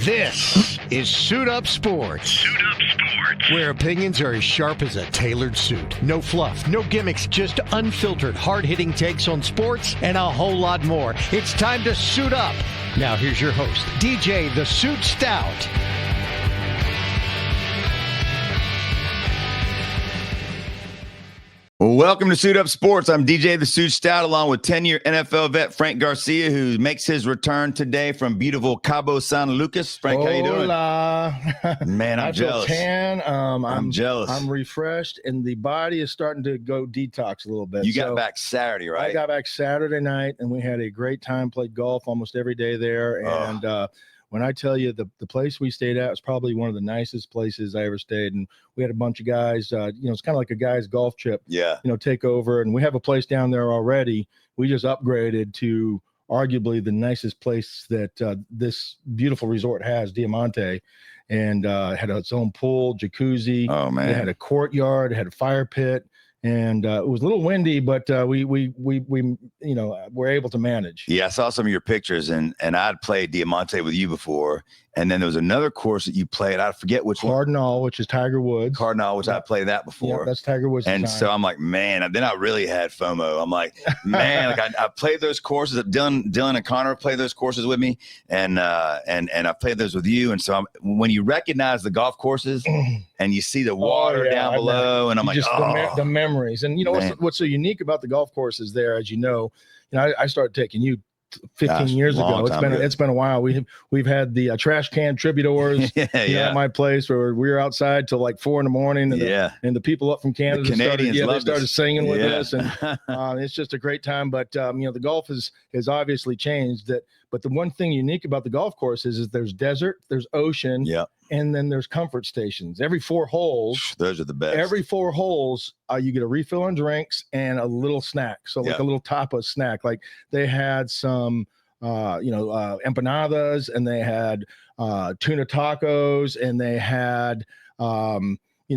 This is Suit Up Sports. Suit Up Sports. Where opinions are as sharp as a tailored suit. No fluff, no gimmicks, just unfiltered, hard-hitting takes on sports and a whole lot more. It's time to suit up. Now here's your host, DJ the Suit Stout. Welcome to Suit Up Sports. I'm DJ the Suit Stout, along with 10-year NFL vet Frank Garcia, who makes his return today from beautiful Cabo San Lucas. Frank, how you doing? Man, I'm jealous. I feel tan. I'm jealous. I'm refreshed, and the body is starting to go detox a little bit. You got back Saturday, right? I got back Saturday night, and we had a great time. Played golf almost every day there, and when I tell you the place we stayed at was probably one of the nicest places I ever stayed. And we had a bunch of guys, it's kind of like a guy's golf trip, take over. And we have a place down there already. We just upgraded to arguably the nicest place that this beautiful resort has, Diamante. And had its own pool, jacuzzi. Oh, man. It had a courtyard, it had a fire pit. And it was a little windy, but we were able to manage. Yeah, I saw some of your pictures, and I'd played Diamante with you before. And then there was another course that you played. I forget which Cardinal, which is Tiger Woods. Cardinal, which I played that before. Yeah, that's Tiger Woods. And so I'm like, man, then I really had FOMO. I'm like, man, I played those courses. Dylan and Connor played those courses with me, and I played those with you. And so when you recognize the golf courses and you see the water down below, and I'm like, the memories. And what's so unique about the golf courses there, as you know, I started taking you 15 years ago. It's been a while. We've had the trash can troubadours at my place where we were outside till like 4 a.m. and the people up from Canada started singing with us, and it's just a great time. But the golf has obviously changed. But the one thing unique about the golf course is there's desert, there's ocean, and then there's comfort stations. Every 4 holes, those are the best. Every 4 holes, you get a refill on drinks and a little snack. So like a little tapas snack. Like they had some, empanadas, and they had tuna tacos, and they had,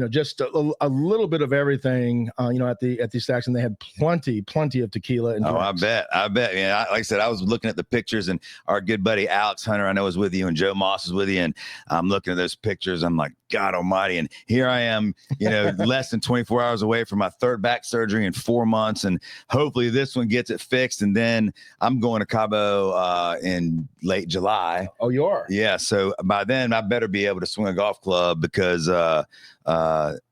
just a little bit of everything, at the stacks, and they had plenty of tequila. And drinks. I bet. Yeah, like I said, I was looking at the pictures, and our good buddy Alex Hunter, I know, was with you, and Joe Moss was with you, and I'm looking at those pictures. I'm like, God Almighty! And here I am, less than 24 hours away from my 3rd back surgery in 4 months, and hopefully this one gets it fixed. And then I'm going to Cabo in late July. Oh, you are? Yeah. So by then, I better be able to swing a golf club, because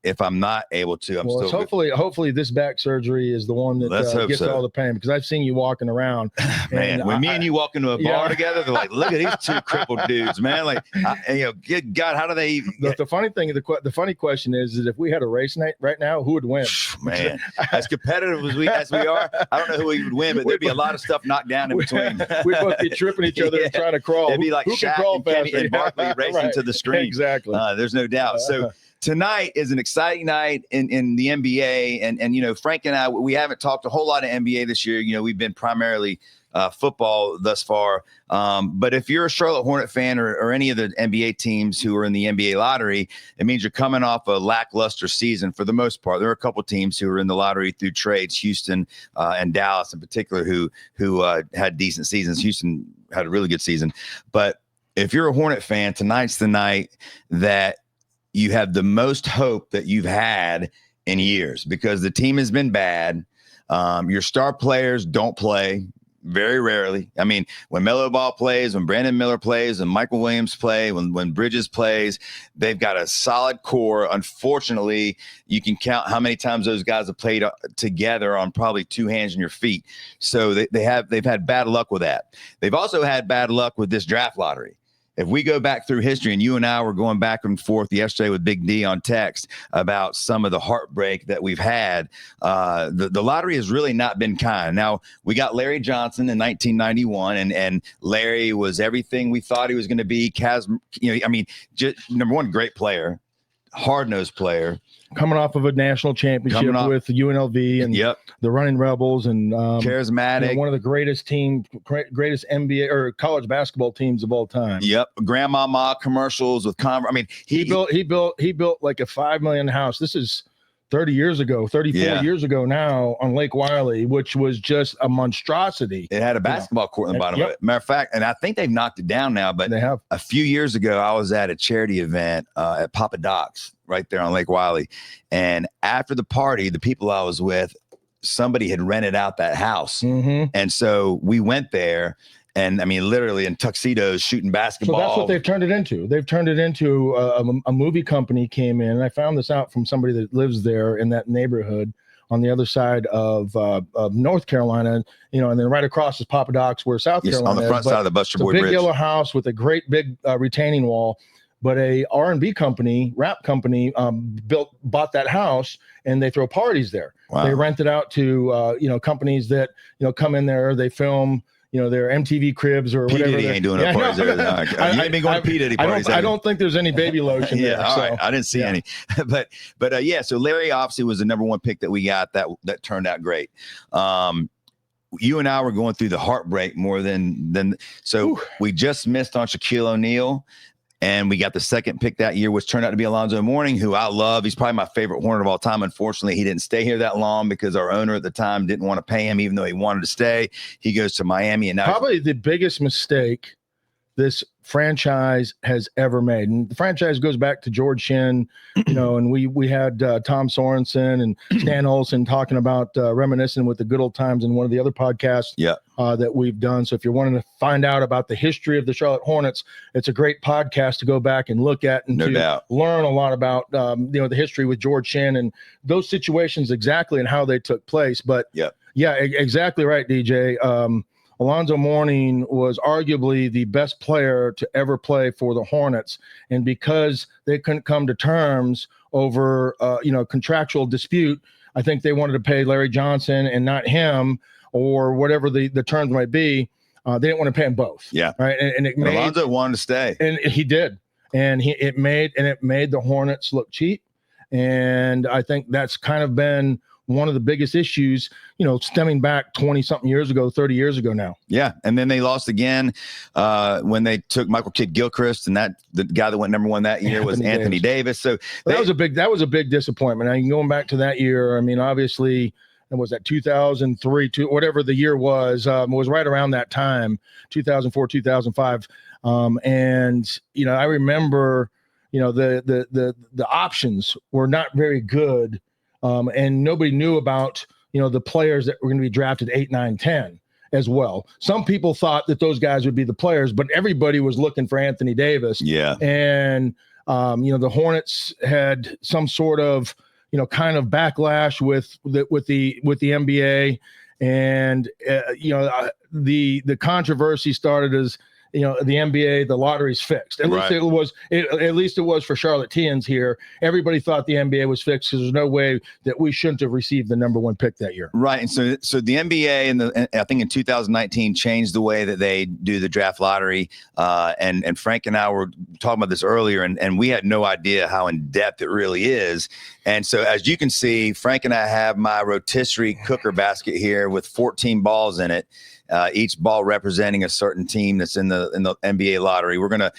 if I'm not able to, hopefully this back surgery is the one that gets all the pain, because I've seen you walking around. Man, when me and you walk into a bar together, they're like, look at these 2 crippled dudes, man. Like, good God, how do they even the funny thing, the funny question is if we had a race night right now, who would win? Man, as competitive as we are, I don't know who would win, but there'd be a lot of stuff knocked down in between. We'd both be tripping each other and trying to crawl. It'd be like Shaq and Kenny and Barkley racing to the stream. Exactly. There's no doubt. So tonight is an exciting night in the NBA, and Frank and I, we haven't talked a whole lot of NBA this year. We've been primarily football thus far. But if you're a Charlotte Hornet fan or any of the NBA teams who are in the NBA lottery, it means you're coming off a lackluster season for the most part. There are a couple teams who are in the lottery through trades, Houston and Dallas in particular, who had decent seasons. Houston had a really good season. But if you're a Hornet fan, tonight's the night that you have the most hope that you've had in years, because the team has been bad. Your star players don't play very rarely. I mean, when Melo Ball plays, when Brandon Miller plays, and Michael Williams play, when Bridges plays, they've got a solid core. Unfortunately, you can count how many times those guys have played together on probably 2 hands and your feet. So they've had bad luck with that. They've also had bad luck with this draft lottery. If we go back through history, and you and I were going back and forth yesterday with Big D on text about some of the heartbreak that we've had, the lottery has really not been kind. Now, we got Larry Johnson in 1991, and Larry was everything we thought he was going to be. Just number one, great player, hard-nosed player. Coming off of a national championship with UNLV and the Running Rebels, and charismatic, one of the greatest NBA or college basketball teams of all time. Yep, grandmama commercials with Converse. I mean, he built like a $5 million house. This is 34 years ago now on Lake Wiley, which was just a monstrosity. It had a basketball court in the bottom of it. Matter of fact, and I think they've knocked it down now, but they have. A few years ago, I was at a charity event at Papa Doc's right there on Lake Wiley. And after the party, the people I was with, somebody had rented out that house. Mm-hmm. And so we went there. And I mean, literally in tuxedos shooting basketball. So that's what they've turned it into. They've turned it into a movie company came in. And I found this out from somebody that lives there in that neighborhood on the other side of North Carolina, and then right across is Papa Doc's where South Carolina on the front side of the Buster Boyd Bridge. Bridge. Big yellow house with a great big retaining wall. But a R&B company, rap company, bought that house, and they throw parties there. Wow. They rent it out to companies that come in there. They film their MTV cribs or P. whatever. Diddy ain't doing no parties there. You ain't been going to P. Diddy parties. I don't think there's any baby lotion there. All right. I didn't see any. But so Larry obviously was the number one pick that we got that turned out great. You and I were going through the heartbreak more than so. We just missed on Shaquille O'Neal. And we got the second pick that year, which turned out to be Alonzo Mourning, who I love. He's probably my favorite Hornet of all time. Unfortunately, he didn't stay here that long because our owner at the time didn't want to pay him, even though he wanted to stay. He goes to Miami. And now probably the biggest mistake this franchise has ever made. And the franchise goes back to George Shinn, and we had Tom Sorensen and Stan Olsen talking about reminiscing with the good old times in one of the other podcasts that we've done. So if you're wanting to find out about the history of the Charlotte Hornets, it's a great podcast to go back and look at and learn a lot about the history with George Shinn and those situations exactly and how they took place. But exactly right, DJ. Alonzo Mourning was arguably the best player to ever play for the Hornets. And because they couldn't come to terms over, contractual dispute, I think they wanted to pay Larry Johnson and not him or whatever the terms might be. They didn't want to pay them both. Yeah. Right. And Alonzo wanted to stay. And he did. And it made the Hornets look cheap. And I think that's kind of been one of the biggest issues, stemming back 20-something years ago, 30 years ago now. Yeah, and then they lost again when they took Michael Kidd-Gilchrist, and the guy that went number one that year was Anthony Davis. So that was a big disappointment. I mean, going back to that year, I mean, obviously, it was that 2003, whatever the year was right around that time, 2004, 2005, and I remember, the options were not very good. And nobody knew about, the players that were going to be drafted 8, 9, 10 as well. Some people thought that those guys would be the players, but everybody was looking for Anthony Davis. Yeah. And, the Hornets had some sort of, kind of backlash with the NBA. And, the controversy started as, the NBA, the lottery's fixed. At least it was for Charlotteans here. Everybody thought the NBA was fixed because there's no way that we shouldn't have received the number one pick that year. Right. And so the NBA and I think in 2019 changed the way that they do the draft lottery. And Frank and I were talking about this earlier, and we had no idea how in depth it really is. And so as you can see, Frank and I have my rotisserie cooker basket here with 14 balls in it. Each ball representing a certain team that's in the NBA lottery. We're gonna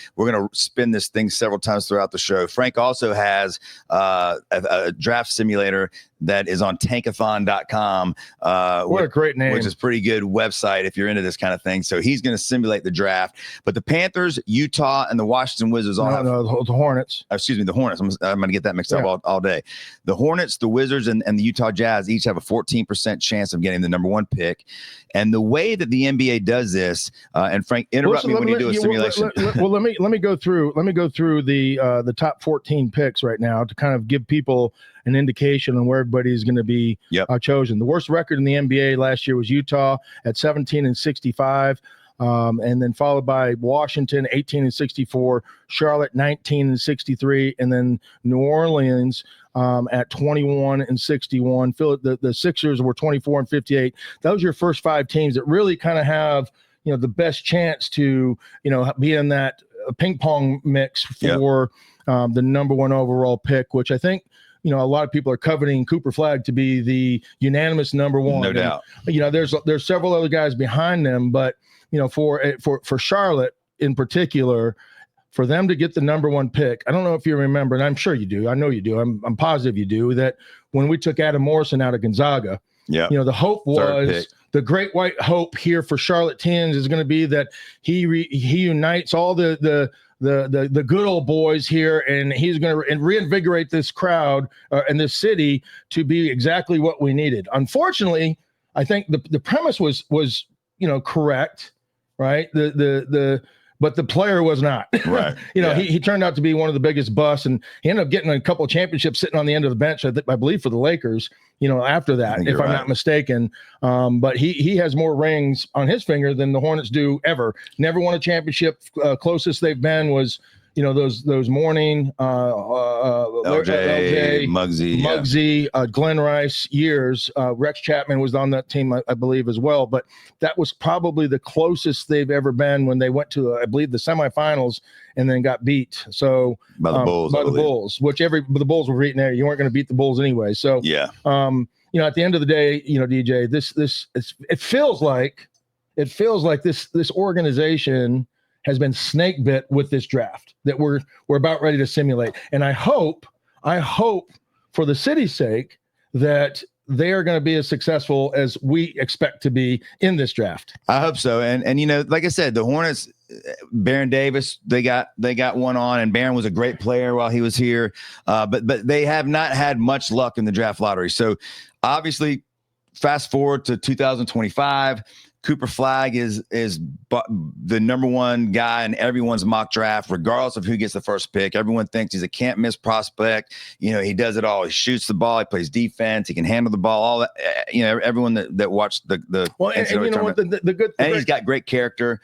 spin this thing several times throughout the show. Frank also has a draft simulator that is on tankathon.com. What a great name. Which is a pretty good website if you're into this kind of thing. So he's going to simulate the draft. But the Panthers, Utah, and the Washington Wizards all have... No, the Hornets. Excuse me, the Hornets. I'm going to get that mixed up all day. The Hornets, the Wizards, and the Utah Jazz each have a 14% chance of getting the number one pick. And the way that the NBA does this, and Frank, interrupt me when you do a simulation. Let me go through the top 14 picks right now to kind of give people an indication on where everybody is going to be chosen. The worst record in the NBA last year was Utah at 17-65, and then followed by Washington 18-64, Charlotte 19-63, and then New Orleans at 21-61. The Sixers were 24-58. Those are your first 5 teams that really kind of have the best chance to be in that ping pong mix for the number one overall pick, which I think. A lot of people are coveting Cooper Flagg to be the unanimous number one. No doubt. And, there's several other guys behind them, but for Charlotte in particular, for them to get the number 1 pick. I don't know if you remember, and I'm sure you do. I know you do. I'm positive you do, that when we took Adam Morrison out of Gonzaga, the hope was the great white hope here for Charlotte Tens is going to be that he unites all the good old boys here, and he's going to reinvigorate this crowd and this city to be exactly what we needed. Unfortunately, I think the premise was correct, right? But the player was not. Right. He turned out to be one of the biggest busts, and he ended up getting a couple of championships sitting on the end of the bench, I believe, for the Lakers, after that, if I'm not mistaken. But he has more rings on his finger than the Hornets do ever. Never won a championship. Closest they've been was, those morning LJ, Muggsy, Glenn Rice years. Rex Chapman was on that team, I believe, as well. But that was probably the closest they've ever been when they went to, I believe, the semifinals and then got beat. So by the Bulls, which the Bulls were beating there. You weren't going to beat the Bulls anyway. So yeah. At the end of the day, DJ, it feels like this organization has been snake bit with this draft that we're about ready to simulate. And I hope for the city's sake that they are going to be as successful as we expect to be in this draft. I hope so. And like I said, the Hornets, Baron Davis, they got one on, and Baron was a great player while he was here. But they have not had much luck in the draft lottery. So obviously, fast forward to 2025. Cooper Flagg is the number 1 guy in everyone's mock draft, regardless of who gets the first pick. Everyone thinks he's a can't miss prospect. He does it all. He shoots the ball. He plays defense. He can handle the ball. All that. Everyone that watched the good, and he's got great character.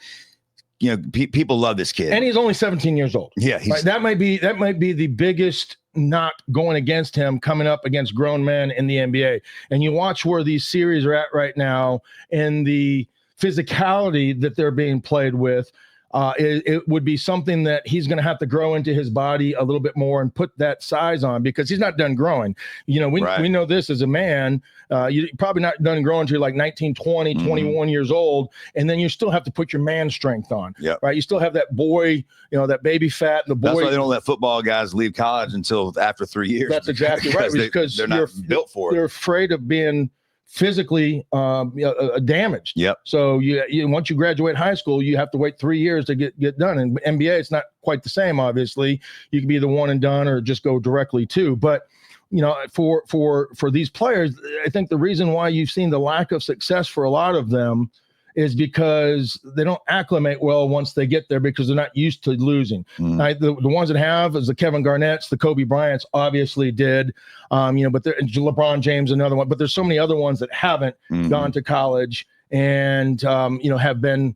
People love this kid, and he's only 17 years old. Yeah, that might be the biggest not going against him coming up against grown men in the NBA. And you watch where these series are at right now and the physicality that they're being played with. It would be something that he's going to have to grow into his body a little bit more and put that size on, because he's not done growing. We know this as a man. You're probably not done growing until you're like 19, 20, 21 years old. And then you still have to put your man strength on. Yep. Right. You still have that boy, that baby fat. That's why they don't let football guys leave college until after 3 years. That's exactly right. Because they're not built for it. They're afraid of being physically damaged. Yep. So you once you graduate high school, you have to wait 3 years to get done. In NBA, it's not quite the same. Obviously, you can be the one and done or just go directly to. But for these players, I think the reason why you've seen the lack of success for a lot of them is because they don't acclimate well once they get there, because they're not used to losing. The ones that have is the Kevin Garnett's, the Kobe Bryant's obviously did, but LeBron James, another one, but there's so many other ones that haven't gone to college and, have been,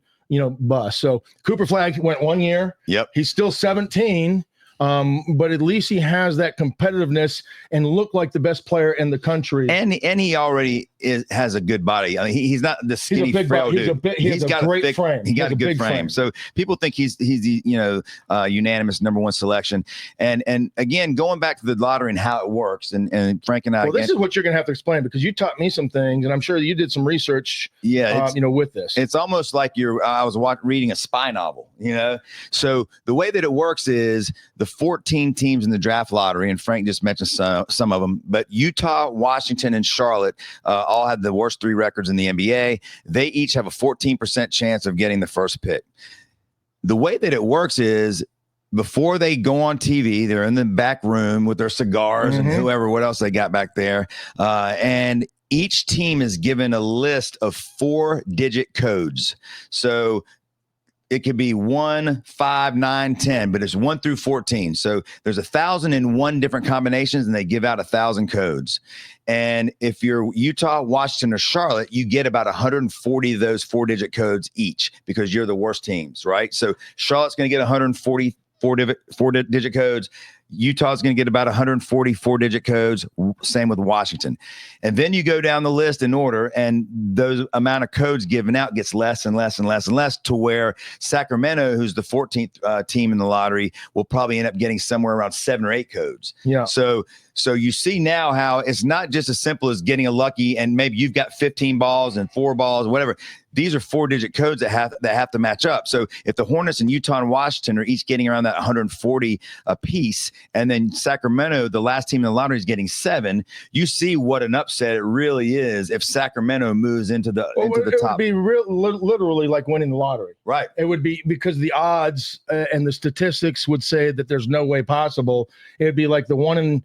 bust. So Cooper Flagg went 1 year. Yep. He's still 17. But at least he has that competitiveness and look like the best player in the country. And he already has a good body. I mean, he's not the skinny frail dude. He's got a great frame. He got a good frame. So people think he's unanimous number 1 selection. And again, going back to the lottery and how it works, and Frank and I. Well, this is what you're going to have to explain, because you taught me some things, and I'm sure you did some research. Yeah, with this. It's almost like I was reading a spy novel. So the way that it works is the 14 teams in the draft lottery, and Frank just mentioned some of them, but Utah, Washington, and Charlotte all had the worst 3 records in the NBA. They each have a 14% chance of getting the first pick. The way that it works is, before they go on TV, they're in the back room with their cigars and what else they got back there, and each team is given a list of 4-digit codes. So it could be 1, 5, 9, 10, but it's 1 through 14. So there's 1,001 different combinations, and they give out 1,000 codes. And if you're Utah, Washington, or Charlotte, you get about 140 of those 4-digit codes each, because you're the worst teams, right? So Charlotte's going to get 140 4-digit codes. Utah's going to get about 140 four-digit codes. Same with Washington. And then you go down the list in order, and those amount of codes given out gets less and less and less and less, to where Sacramento, who's the 14th team in the lottery, will probably end up getting somewhere around 7 or 8 codes. Yeah. So you see now how it's not just as simple as getting a lucky and maybe you've got 15 balls and 4 balls, whatever. These are 4-digit codes that have to match up. So if the Hornets and Utah and Washington are each getting around that 140 a piece, and then Sacramento, the last team in the lottery, is getting 7, you see what an upset it really is if Sacramento moves into the top. It would be literally like winning the lottery. Right. It would be, because the odds and the statistics would say that there's no way possible. It would be like the 1 in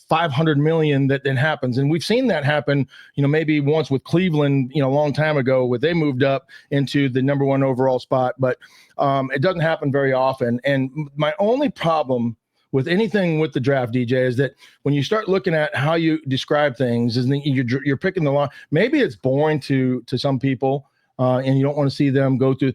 500 million that then happens. And we've seen that happen, maybe once with Cleveland, a long time ago, where they moved up into the number 1 overall spot, but it doesn't happen very often. And my only problem with anything with the draft, DJ, is that when you start looking at how you describe things, is that you're picking the line. Maybe it's boring to some people, and you don't want to see them go through,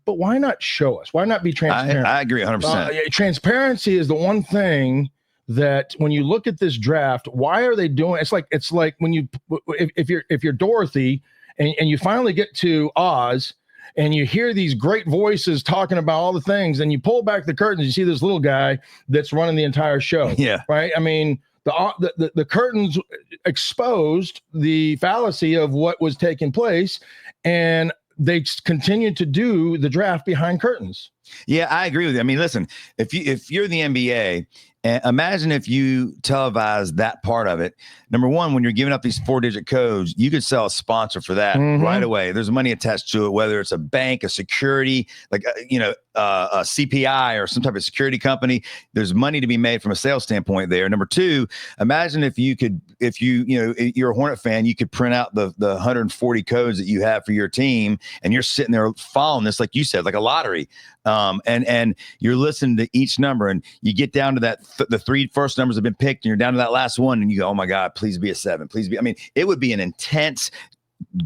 but why not show us? Why not be transparent? I agree 100%. Transparency is the one thing that when you look at this draft, why are they doing? It's like when if you're Dorothy and you finally get to Oz and you hear these great voices talking about all the things, and you pull back the curtains, you see this little guy that's running the entire show. Yeah. Right. I mean, the curtains exposed the fallacy of what was taking place, and they continued to do the draft behind curtains. Yeah, I agree with you. I mean, listen, if you're the NBA, imagine if you televise that part of it. Number one, when you're giving up these 4-digit codes, you could sell a sponsor for that right away. There's money attached to it, whether it's a bank, a security, like a CPI or some type of security company. There's money to be made from a sales standpoint there. Number two, imagine if you're a Hornet fan, you could print out the 140 codes that you have for your team, and you're sitting there following this, like you said, like a lottery. And you're listening to each number, and you get down to that the 3 first numbers have been picked, and you're down to that last one, and you go, oh my God, please be a 7, please be. I mean, it would be an intense,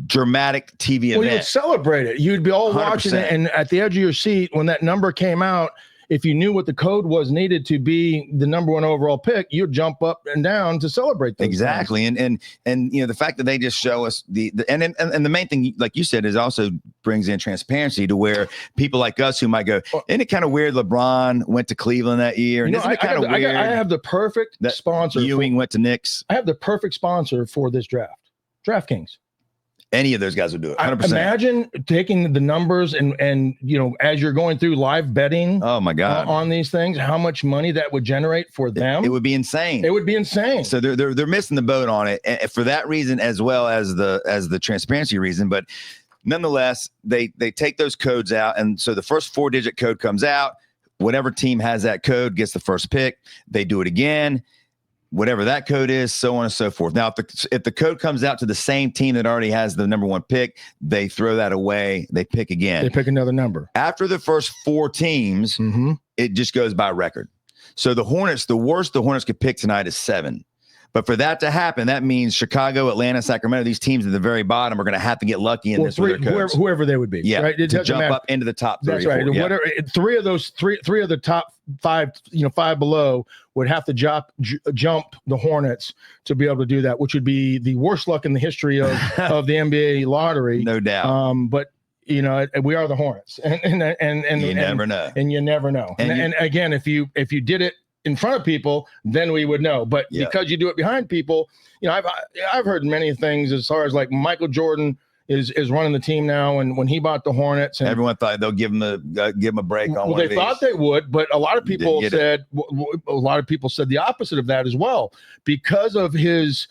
dramatic TV event. Well, you'd celebrate it. You'd be all 100%. Watching it, and at the edge of your seat when that number came out, if you knew what the code was needed to be the number 1 overall pick, you'd jump up and down to celebrate those exactly. Things. And the fact that they just show us the main thing, like you said, is also brings in transparency to where people like us who might go, isn't it kind of weird LeBron went to Cleveland that year? And isn't it kind of weird? I have the perfect sponsor. Ewing went to Knicks. I have the perfect sponsor for this draft. DraftKings. Any of those guys would do it. 100%. Imagine taking the numbers and as you're going through live betting. Oh my God, on these things, how much money that would generate for them? It would be insane. It would be insane. So they're missing the boat on it, and for that reason, as well as the transparency reason. But nonetheless, they take those codes out, and so the first 4-digit code comes out. Whatever team has that code gets the first pick. They do it again. Whatever that code is, so on and so forth. Now, if the code comes out to the same team that already has the number 1 pick, they throw that away. They pick again. They pick another number. After the first 4 teams, it just goes by record. So the Hornets, the worst the Hornets could pick tonight is 7. But for that to happen, that means Chicago, Atlanta, Sacramento, these teams at the very bottom are going to have to get lucky in this with their codes. Whoever they would be. Yeah, right? to jump up into the top 3. That's right. Yeah. Whatever, 3 of those, three of the top 5, 5 below would have to jump the Hornets to be able to do that, which would be the worst luck in the history of the NBA lottery. No doubt. But we are the Hornets, and you never know. And you never know. And again, if you did it in front of people, then we would know. But because you do it behind people, I've heard many things as far as like Michael Jordan is running the team now, and when he bought the Hornets, and everyone thought they'll give him a break on. Well, they thought they would, but a lot of people said the opposite of that as well, because of his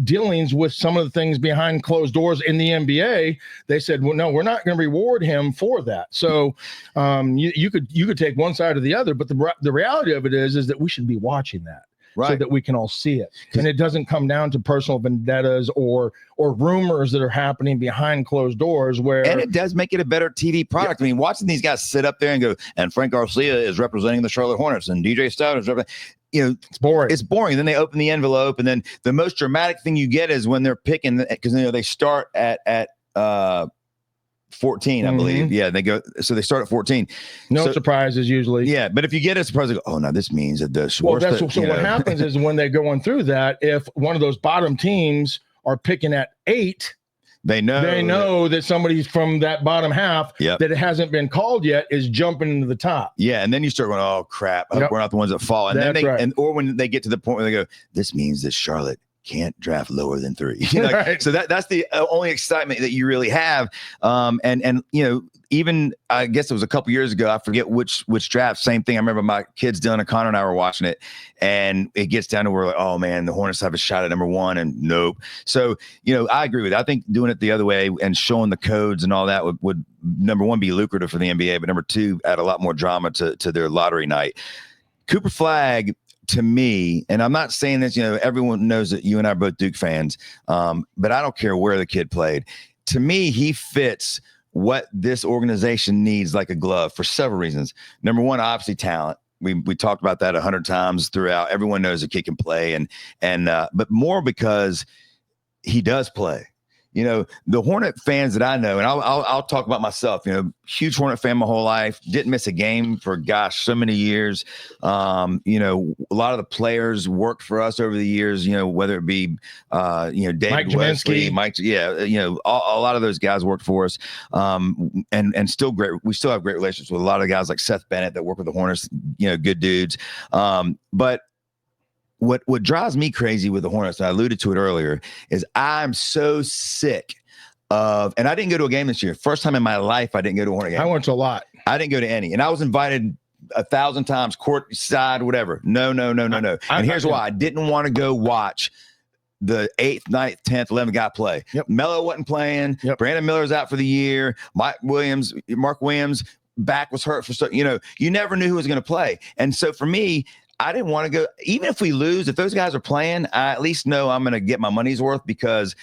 dealings with some of the things behind closed doors in the NBA. They said, well, no, we're not going to reward him for that. So you could take one side or the other, but the reality of it is that we should be watching that. Right. So that we can all see it. And it doesn't come down to personal vendettas or rumors that are happening behind closed doors and it does make it a better TV product. Yeah. I mean, watching these guys sit up there and go, and Frank Garcia is representing the Charlotte Hornets and DJ Stout is representing, it's boring. It's boring. Then they open the envelope, and then the most dramatic thing you get is when they're picking, because they start at 14, I believe. Yeah, they start at 14. No surprises usually. Yeah, but if you get a surprise, they go, oh, now this means that the what happens is when they're going through that, if one of those bottom teams are picking at 8, they know that somebody from that bottom half that it hasn't been called yet is jumping into the top. Yeah, and then you start going, oh crap, I hope we're not the ones that fall. And then or when they get to the point where they go, this means that Charlotte can't draft lower than 3. So that's the only excitement that you really have. And even I guess it was a couple years ago, I forget which draft, same thing. I remember my kids, Dylan and Connor, and I were watching it, and it gets down to where we're like, oh man, the Hornets have a shot at number 1, and nope. So, I agree with it. I think doing it the other way and showing the codes and all that would number 1, be lucrative for the NBA, but number 2, add a lot more drama to their lottery night. Cooper Flagg, to me, and I'm not saying this, everyone knows that you and I are both Duke fans, but I don't care where the kid played. To me, he fits what this organization needs like a glove for several reasons. Number 1, obviously talent. We talked about that 100 times throughout. Everyone knows the kid can play, but more because he does play. The Hornet fans that I know, and I'll talk about myself, huge Hornet fan my whole life, didn't miss a game for, so many years. A lot of the players worked for us over the years, whether it be, David Mike Wesley, a lot of those guys worked for us. And still we still have great relationships with a lot of guys like Seth Bennett that work with the Hornets, good dudes. But what drives me crazy with the Hornets, and I alluded to it earlier, is I'm so sick of, and I didn't go to a game this year. First time in my life I didn't go to a Hornet game. I went to a lot. I didn't go to any. And I was invited 1,000 times, court side, whatever. No. And here's why. I didn't want to go watch the 8th, 9th, 10th, 11th guy play. Melo wasn't playing. Brandon Miller's out for the year. Mark Williams, back was hurt for you never knew who was going to play. And so for me, I didn't want to go, even if we lose, if those guys are playing, I at least know I'm going to get my money's worth, because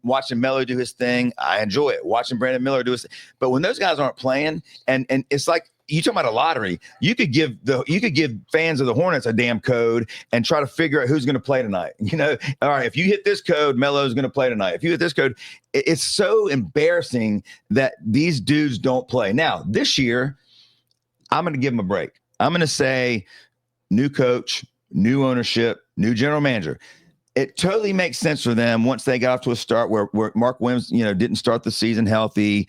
watching Melo do his thing, I enjoy it. Watching Brandon Miller do his thing. But when those guys aren't playing, and it's like, you talking about a lottery, you could give fans of the Hornets a damn code and try to figure out who's going to play tonight. All right, if you hit this code, Melo's going to play tonight. If you hit this code, it's so embarrassing that these dudes don't play. Now, this year, I'm going to give them a break. I'm going to say, new coach, new ownership, new general manager. It totally makes sense for them once they got off to a start where Mark Williams, didn't start the season healthy.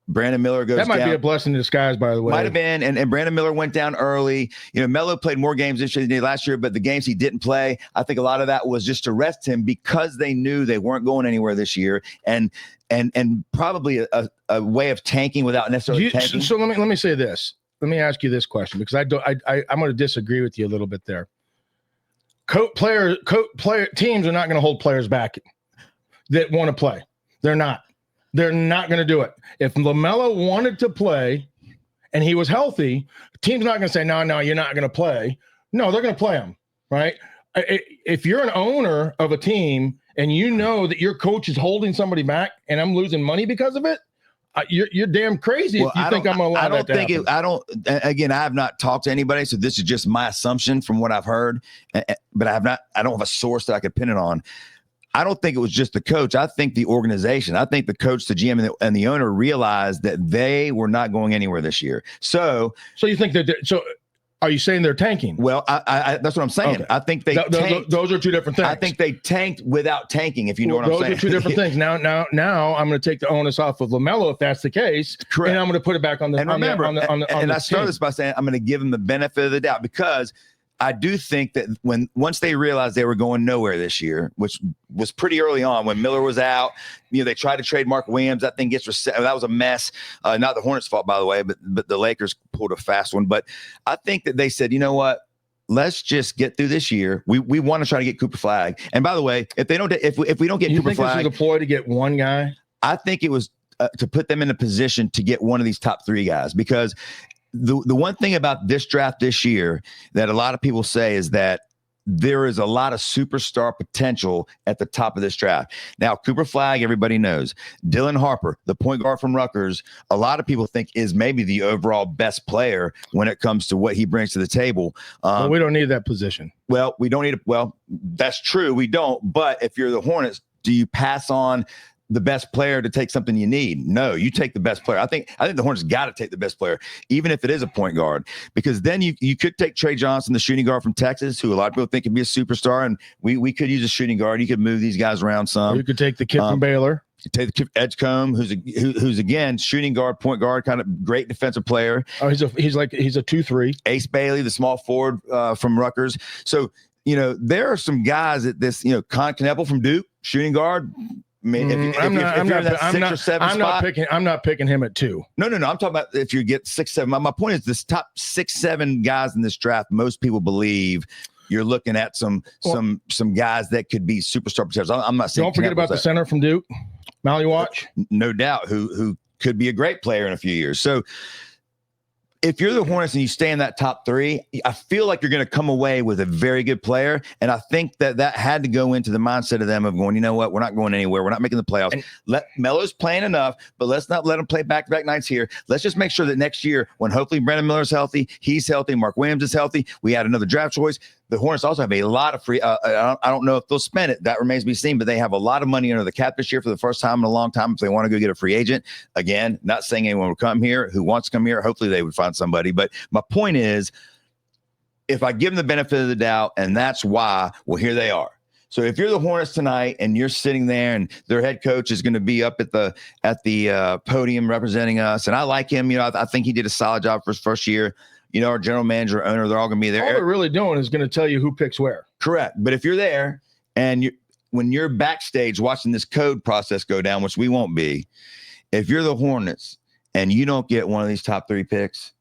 Brandon Miller goes down. That might be a blessing in disguise, by the way. Might have been. And Brandon Miller went down early. Melo played more games this year than he did last year, but the games he didn't play, I think a lot of that was just to rest him, because they knew they weren't going anywhere this year. And probably a way of tanking without necessarily tanking. So let me say this. Let me ask you this question, because I'm going to disagree with you a little bit there. Player teams are not going to hold players back that want to play. They're not going to do it. If LaMelo wanted to play and he was healthy, team's not going to say, no, you're not going to play. No, they're going to play him, right? If you're an owner of a team and you know that your coach is holding somebody back and I'm losing money because of it, you're damn crazy if you think I'm going to allow that to happen. Again, I have not talked to anybody, so this is just my assumption from what I've heard, but I don't have a source that I could pin it on. I don't think it was just the coach. I think the organization, I think the coach, the GM, and the owner realized that they were not going anywhere this year. So you think that, are you saying they're tanking? Well, I that's what I'm saying. Okay. I think they tanked. Those are two different things. I think they tanked without tanking, if you know what I'm saying. Those are two different things. Now I'm going to take the onus off of LaMelo if that's the case. Correct. And I'm going to put it back on the. And remember, and I started this by saying I'm going to give them the benefit of the doubt, because I do think that once they realized they were going nowhere this year, which was pretty early on when Miller was out, they tried to trade Mark Williams. That thing gets that was a mess. Not the Hornets' fault, by the way, but the Lakers pulled a fast one. But I think that they said, you know what? Let's just get through this year. We want to try to get Cooper Flagg. And by the way, if we don't get Cooper Flagg, this was a ploy to get one guy? I think it was to put them in a position to get one of these top 3 guys, because the one thing about this draft this year that a lot of people say is that there is a lot of superstar potential at the top of this draft. Now, Cooper Flagg, everybody knows. Dylan Harper, the point guard from Rutgers, a lot of people think is maybe the overall best player when it comes to what he brings to the table. Well, we don't need that position. Well, we don't need it. Well, that's true. We don't. But if you're the Hornets, do you pass on the best player to take something you need. No, you take the best player. I think the Hornets got to take the best player, even if it is a point guard, because then you could take Trey Johnson, the shooting guard from Texas, who a lot of people think can be a superstar, and we could use a shooting guard. You could move these guys around some. Or you could take the kid from Baylor. Take the Edgecombe, who's again shooting guard, point guard, kind of great defensive player. Oh, he's a 2-3. Ace Bailey, the small forward from Rutgers. So there are some guys at this. Con Kneppel from Duke, shooting guard. I mean, if you're in that 6 or 7 spot, I'm not picking him at 2. No. I'm talking about if you get 6, 7. My point is this top 6, 7 guys in this draft. Most people believe you're looking at some guys that could be superstar potential. I'm not saying. Don't forget about the center from Duke, Mallywatch. No doubt, who could be a great player in a few years. So if you're the Hornets and you stay in that top 3, I feel like you're going to come away with a very good player. And I think that had to go into the mindset of them of going, you know what, we're not going anywhere. We're not making the playoffs. And Melo's playing enough, but let's not let him play back-to-back nights here. Let's just make sure that next year, when hopefully Brandon Miller's healthy, he's healthy, Mark Williams is healthy, we add another draft choice. The Hornets also have a lot of free. I don't know if they'll spend it. That remains to be seen. But they have a lot of money under the cap this year for the first time in a long time. If they want to go get a free agent, again, not saying anyone will come here who wants to come here. Hopefully, they would find somebody. But my point is, if I give them the benefit of the doubt, and that's why, well, here they are. So if you're the Hornets tonight and you're sitting there and their head coach is going to be up at the podium representing us, and I like him. I think he did a solid job for his first year. Our general manager, owner, they're all going to be there. All they're really doing is going to tell you who picks where. Correct. But if you're there and when you're backstage watching this code process go down, which we won't be, if you're the Hornets and you don't get one of these top 3 picks,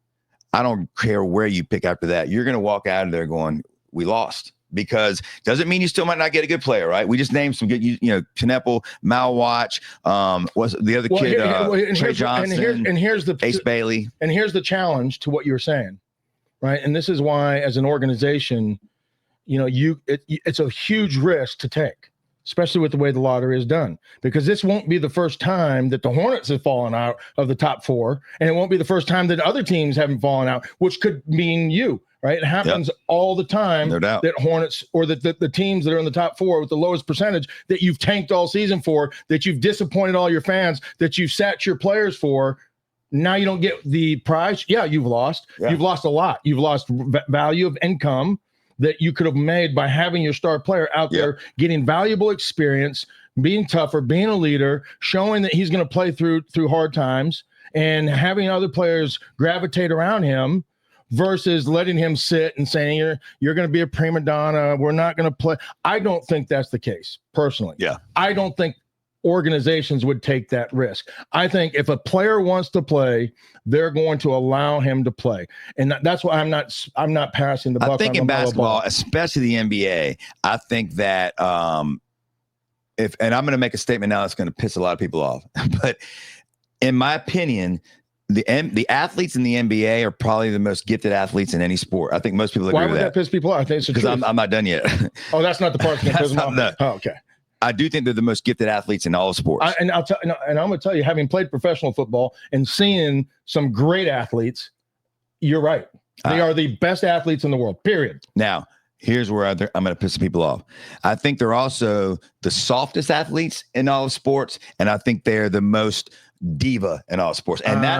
I don't care where you pick after that. You're going to walk out of there going, we lost. Because doesn't mean you still might not get a good player, right? We just named some good, Kneppel, Malwatch, was the other kid, Trey Johnson, and here's the Ace Bailey. And here's the challenge to what you're saying, right? And this is why, as an organization, it's a huge risk to take, especially with the way the lottery is done, because this won't be the first time that the Hornets have fallen out of the top 4, and it won't be the first time that other teams haven't fallen out, which could mean you. Right, it happens all the time. No doubt. That Hornets or that the teams that are in the top 4 with the lowest percentage that you've tanked all season for, that you've disappointed all your fans, that you've sat your players for. Now you don't get the prize. Yeah, you've lost. Yeah. You've lost a lot. You've lost value of income that you could have made by having your star player out there getting valuable experience, being tougher, being a leader, showing that he's going to play through hard times, and having other players gravitate around him. Versus letting him sit and saying you're going to be a prima donna, we're not going to play. I don't think that's the case, personally. Yeah, I don't think organizations would take that risk. I think if a player wants to play, they're going to allow him to play, and that's why I'm not passing the buck. I think in basketball, especially the NBA, I think that and I'm going to make a statement now that's going to piss a lot of people off, but in my opinion, the athletes in the NBA are probably the most gifted athletes in any sport. I think most people agree with that. Why would that piss people off? I think it's because I'm not done yet. Oh, that's not the part that's piss them off. Oh, okay. I do think they're the most gifted athletes in all of sports. I'm going to tell you, having played professional football and seeing some great athletes, you're right. They are the best athletes in the world, period. Now, here's where I'm going to piss people off. I think they're also the softest athletes in all of sports, and I think they're the most diva in all sports. And that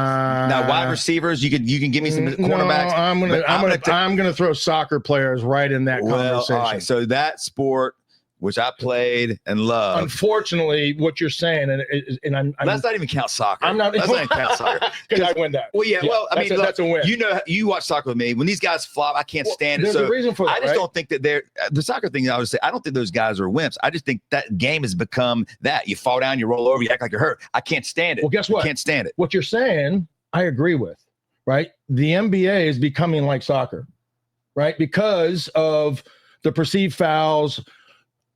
now wide receivers, you can give me some cornerbacks. No, I'm gonna throw soccer players right in that conversation. All right, so that sport, which I played and loved. Unfortunately, what you're saying, and I'm let's not even count soccer. I'm not. Let's not even count soccer because I win that. Well, yeah. Well, I mean, that's a win. You watch soccer with me. When these guys flop, I can't stand it. There's a reason for that. I just don't think that they're the soccer thing. I would say I don't think those guys are wimps. I just think that game has become that you fall down, you roll over, you act like you're hurt. I can't stand it. Well, guess what? I can't stand it. What you're saying, I agree with. Right? The NBA is becoming like soccer, right? Because of the perceived fouls.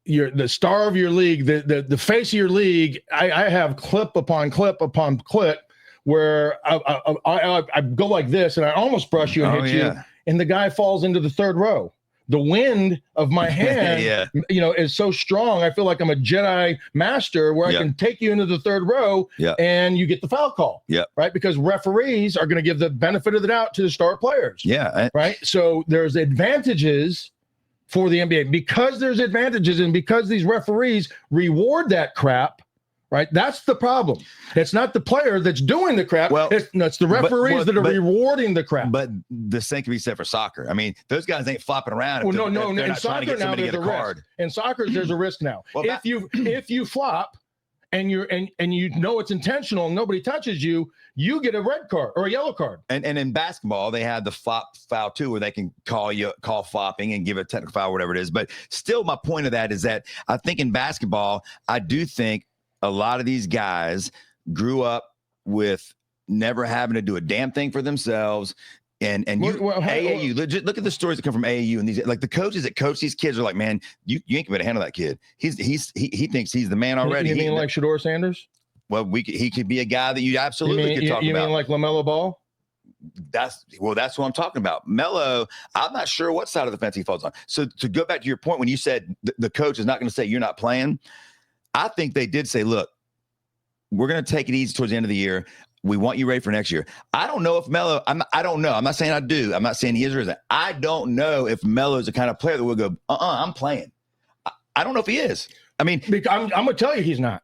You're the star of your league, the face of your league. I have clip upon clip upon clip where I go like this and I almost brush you and hit you, and the guy falls into the third row. The wind of my hand, is so strong. I feel like I'm a Jedi master where I can take you into the third row and you get the foul call. Yeah. Right. Because referees are going to give the benefit of the doubt to the star players. Yeah. Right. So there's advantages for the NBA because there's advantages and because these referees reward that crap. Right? That's the problem. It's not the player that's doing the crap. Well, it's the referees that are rewarding the crap. But the same can be said for soccer. I mean, those guys ain't flopping around. Well, no. In soccer now there's a risk. In soccer there's a risk now. Well, if you flop and you know it's intentional and nobody touches you, you get a red card or a yellow card. And in basketball they have the flop foul too, where they can call flopping and give a technical foul, whatever it is. But still, my point of that is that I think in basketball, I do think a lot of these guys grew up with never having to do a damn thing for themselves. And AAU, look at the stories that come from AAU, and these, like, the coaches that coach these kids are like, man, you ain't gonna be able to handle that kid. He thinks he's the man already. You mean like Shedeur Sanders? Well, he could be a guy that you absolutely could talk about. You mean like LaMelo Ball? That's what I'm talking about. Melo, I'm not sure what side of the fence he falls on. So to go back to your point, when you said the coach is not going to say you're not playing, I think they did say, look, we're going to take it easy towards the end of the year. We want you ready for next year. I don't know if Melo, I don't know. I'm not saying I do. I'm not saying he is or isn't. I don't know if Melo is the kind of player that will go, I'm playing. I don't know if he is. I mean, I'm going to tell you he's not.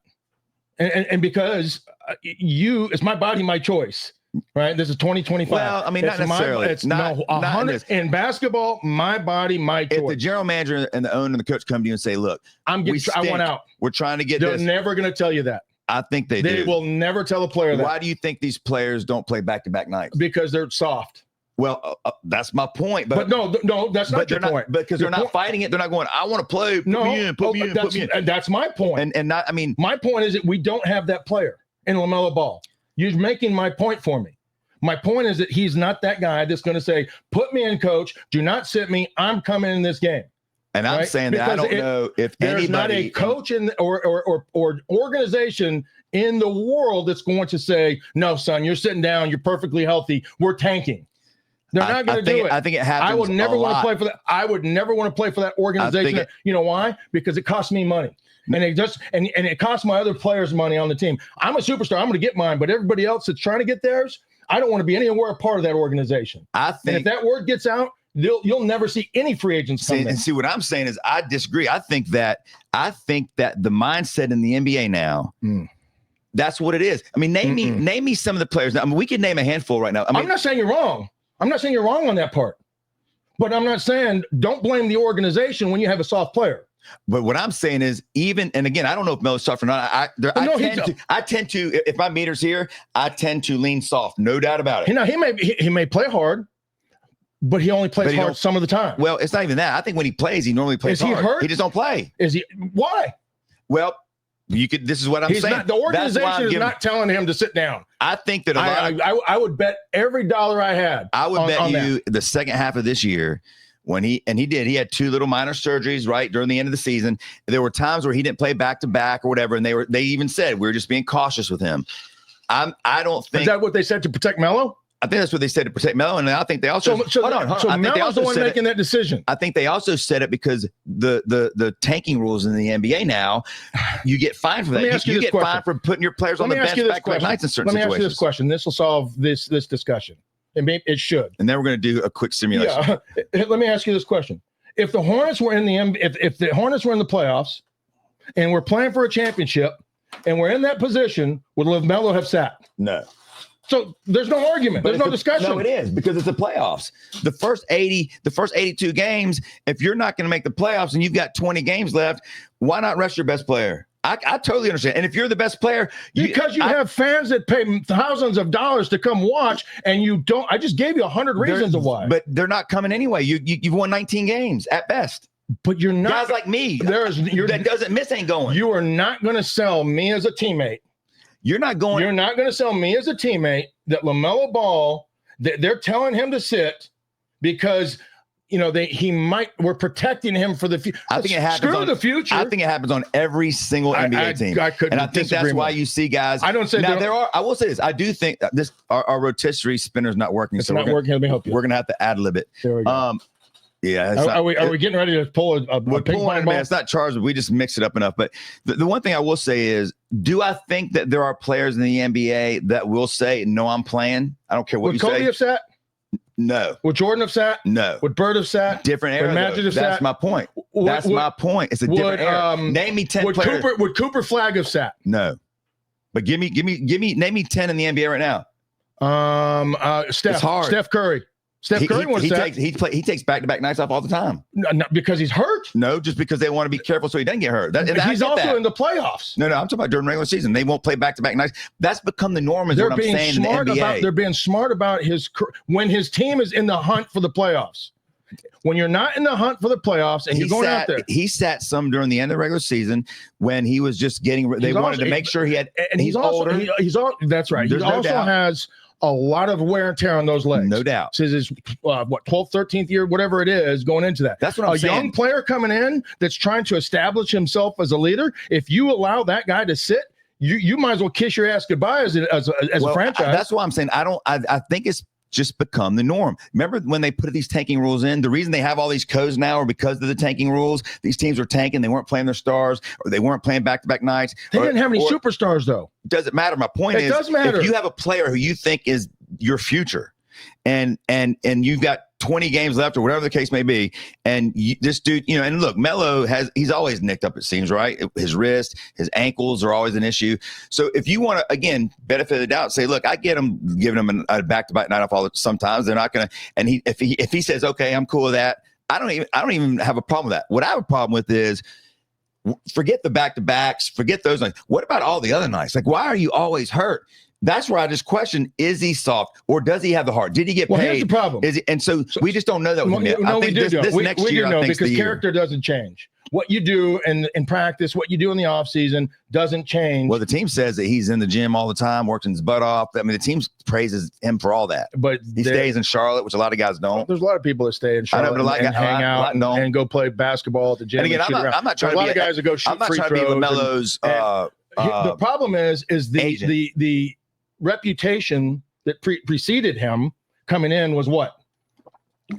And because it's my body, my choice. Right, this is 2025. Well, I mean, not necessarily. It's not 100 in basketball. My body, my choice. If the general manager and the owner and the coach come to you and say, "Look, I want out. We're trying to get They're never going to tell you that. I think they do. They will never tell a player that. Why do you think these players don't play back-to-back nights? Because they're soft. Well, that's my point. But no, that's not your point. Because they're not fighting it. They're not going, I want to play. Put me in. That's my point. And not, I mean, my point is that we don't have that player in LaMelo Ball. You're making my point for me. My point is that he's not that guy that's going to say, put me in, coach. Do not sit me. I'm coming in this game. And I'm saying that I don't know if there's not a coach or organization in the world that's going to say, no, son, you're sitting down. You're perfectly healthy. We're tanking. They're not going to do it. I think it happens. I would never want to play for that. I would never want to play for that organization. You know why? Because it costs me money. And it costs my other players money on the team. I'm a superstar. I'm going to get mine. But everybody else that's trying to get theirs, I don't want to be anywhere a part of that organization. And if that word gets out, you'll never see any free agents come in. And see, what I'm saying is I disagree. I think that the mindset in the NBA now, that's what it is. I mean, name me some of the players. Now, I mean, we could name a handful right now. I'm not saying you're wrong. I'm not saying you're wrong on that part. But I'm not saying don't blame the organization when you have a soft player. But what I'm saying is, and again, I don't know if Melo's soft or not. I tend to, if my meter's here, I tend to lean soft. No doubt about it. He may play hard, but he only plays hard some of the time. Well, it's not even that. I think when he plays, he normally plays hard. Is he hurt? He just don't play. Is he? Why? Well, this is what I'm saying. The organization is not telling him to sit down. I think that I would bet every dollar I had. I would bet you the second half of this year, when he had 2 little minor surgeries right during the end of the season. There were times where he didn't play back to back or whatever, and they even said we were just being cautious with him. I don't think. Is that what they said to protect Melo? I think that's what they said to protect Melo, and I think they also hold on. So Melo's the one making that decision. I think they also said it because the tanking rules in the NBA now, you get fined for that. You get fined for putting your players on the bench back nights in certain situations. Let me ask you this question. This will solve this discussion. It should. And then we're going to do a quick simulation. Yeah. Let me ask you this question: if the Hornets were in if the Hornets were in the playoffs, and we're playing for a championship, and we're in that position, would LaMelo have sat? No. So there's no argument. There's no discussion. No, it is, because it's the playoffs. The first 82 games, if you're not going to make the playoffs and you've got 20 games left, why not rest your best player? I totally understand. And if you're the best player, because you have fans that pay thousands of dollars to come watch, and you don't. I just gave you 100 reasons of why. But they're not coming anyway. You've won 19 games at best. But you're not. Guys like me, that doesn't miss ain't going. You are not going to sell me as a teammate. You're not going to sell me as a teammate that LaMelo Ball, they're telling him to sit because, we're protecting him for the future. I think it happens the future. I think it happens on every single NBA team. And I think that's why you see guys. I don't say now I will say this. I do think our rotisserie spinner's not working. It's not working. Let me help you. We're going to have to ad-lib it. There we go. Yeah. Are we getting ready to pull a ping pong ball? It's not charged. We just mix it up enough. But the one thing I will say is, do I think that there are players in the NBA that will say, no, I'm playing? I don't care what you say. Would Kobe have sat? No. Would Jordan have sat? No. Would Bird have sat? Different era. That's my point. That's my point. It's a different era. Name me 10 players. Would Cooper Flagg have sat? No. But name me 10 in the NBA right now. Steph. It's hard. Steph Curry. Steph Curry wants that. He takes back-to-back nights off all the time. No, because he's hurt. No, just because they want to be careful so he doesn't get hurt. He's also in the playoffs. No, I'm talking about during regular season. They won't play back-to-back nights. That's become the norm. Is what I'm saying in the NBA. They're being smart about when his team is in the hunt for the playoffs. When you're not in the hunt for the playoffs and you're going out there. He sat some during the end of the regular season when he was just getting. They wanted to make sure he had. And he's older. That's right. He also has a lot of wear and tear on those legs. No doubt. This is his 12th, 13th year, whatever it is, going into that. That's what I'm saying. A young player coming in that's trying to establish himself as a leader, if you allow that guy to sit, you might as well kiss your ass goodbye as a franchise. That's why I'm saying I think it's just become the norm. Remember when they put these tanking rules in? The reason they have all these codes now are because of the tanking rules. These teams were tanking. They weren't playing their stars, or they weren't playing back-to-back nights. They didn't have any superstars, though. Doesn't matter. My point is, does matter. If you have a player who you think is your future, and you've got 20 games left or whatever the case may be, and this dude, and look, Melo he's always nicked up, it seems, right? His wrist, his ankles are always an issue. So if you want to, again, benefit of the doubt, say, look, I get him giving him a back-to-back night off sometimes. They're not going to, and if he says, okay, I'm cool with that, I don't even have a problem with that. What I have a problem with is, forget the back-to-backs, forget those nights. What about all the other nights? Like, why are you always hurt? That's where I just question, is he soft or does he have the heart? Did he get paid? Here's the problem. So we just don't know that with him. No, we do know. This next year, I think, because character doesn't change. What you do in practice, what you do in the offseason doesn't change. Well, the team says that he's in the gym all the time, working his butt off. I mean, the team praises him for all that. But he stays in Charlotte, which a lot of guys don't. There's a lot of people that stay in Charlotte and hang out and go play basketball at the gym. And again, I'm not trying to be a lot of guys that go shoot free throws. I'm not trying to be LaMelo's. The problem is the reputation that preceded him coming in was what?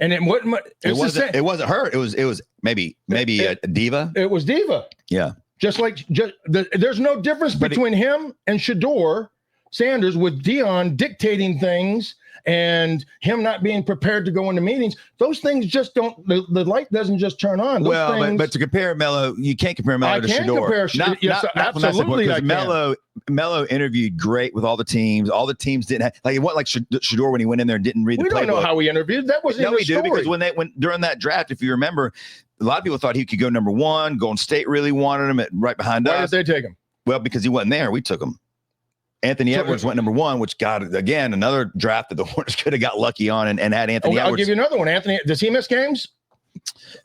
And it wasn't hurt. It was maybe a diva. It was diva. Yeah. There's no difference between him and Shedeur Sanders with Dion dictating things and him not being prepared to go into meetings. Those things just don't. The light doesn't just turn on. But to compare Melo, you can't compare Melo to Shedeur. Absolutely, because Melo interviewed great with all the teams. All the teams didn't have, like, it wasn't like Shedeur when he went in there and didn't read the playbook. We don't know how he interviewed. That wasn't we do, because when during that draft, if you remember, a lot of people thought he could go number one. Golden State really wanted him right behind us. Why did they take him? Well, because he wasn't there. We took him. Anthony Edwards went number one, which got, again, another draft that the Hornets could have got lucky on and had Anthony Edwards. I'll give you another one. Anthony, does he miss games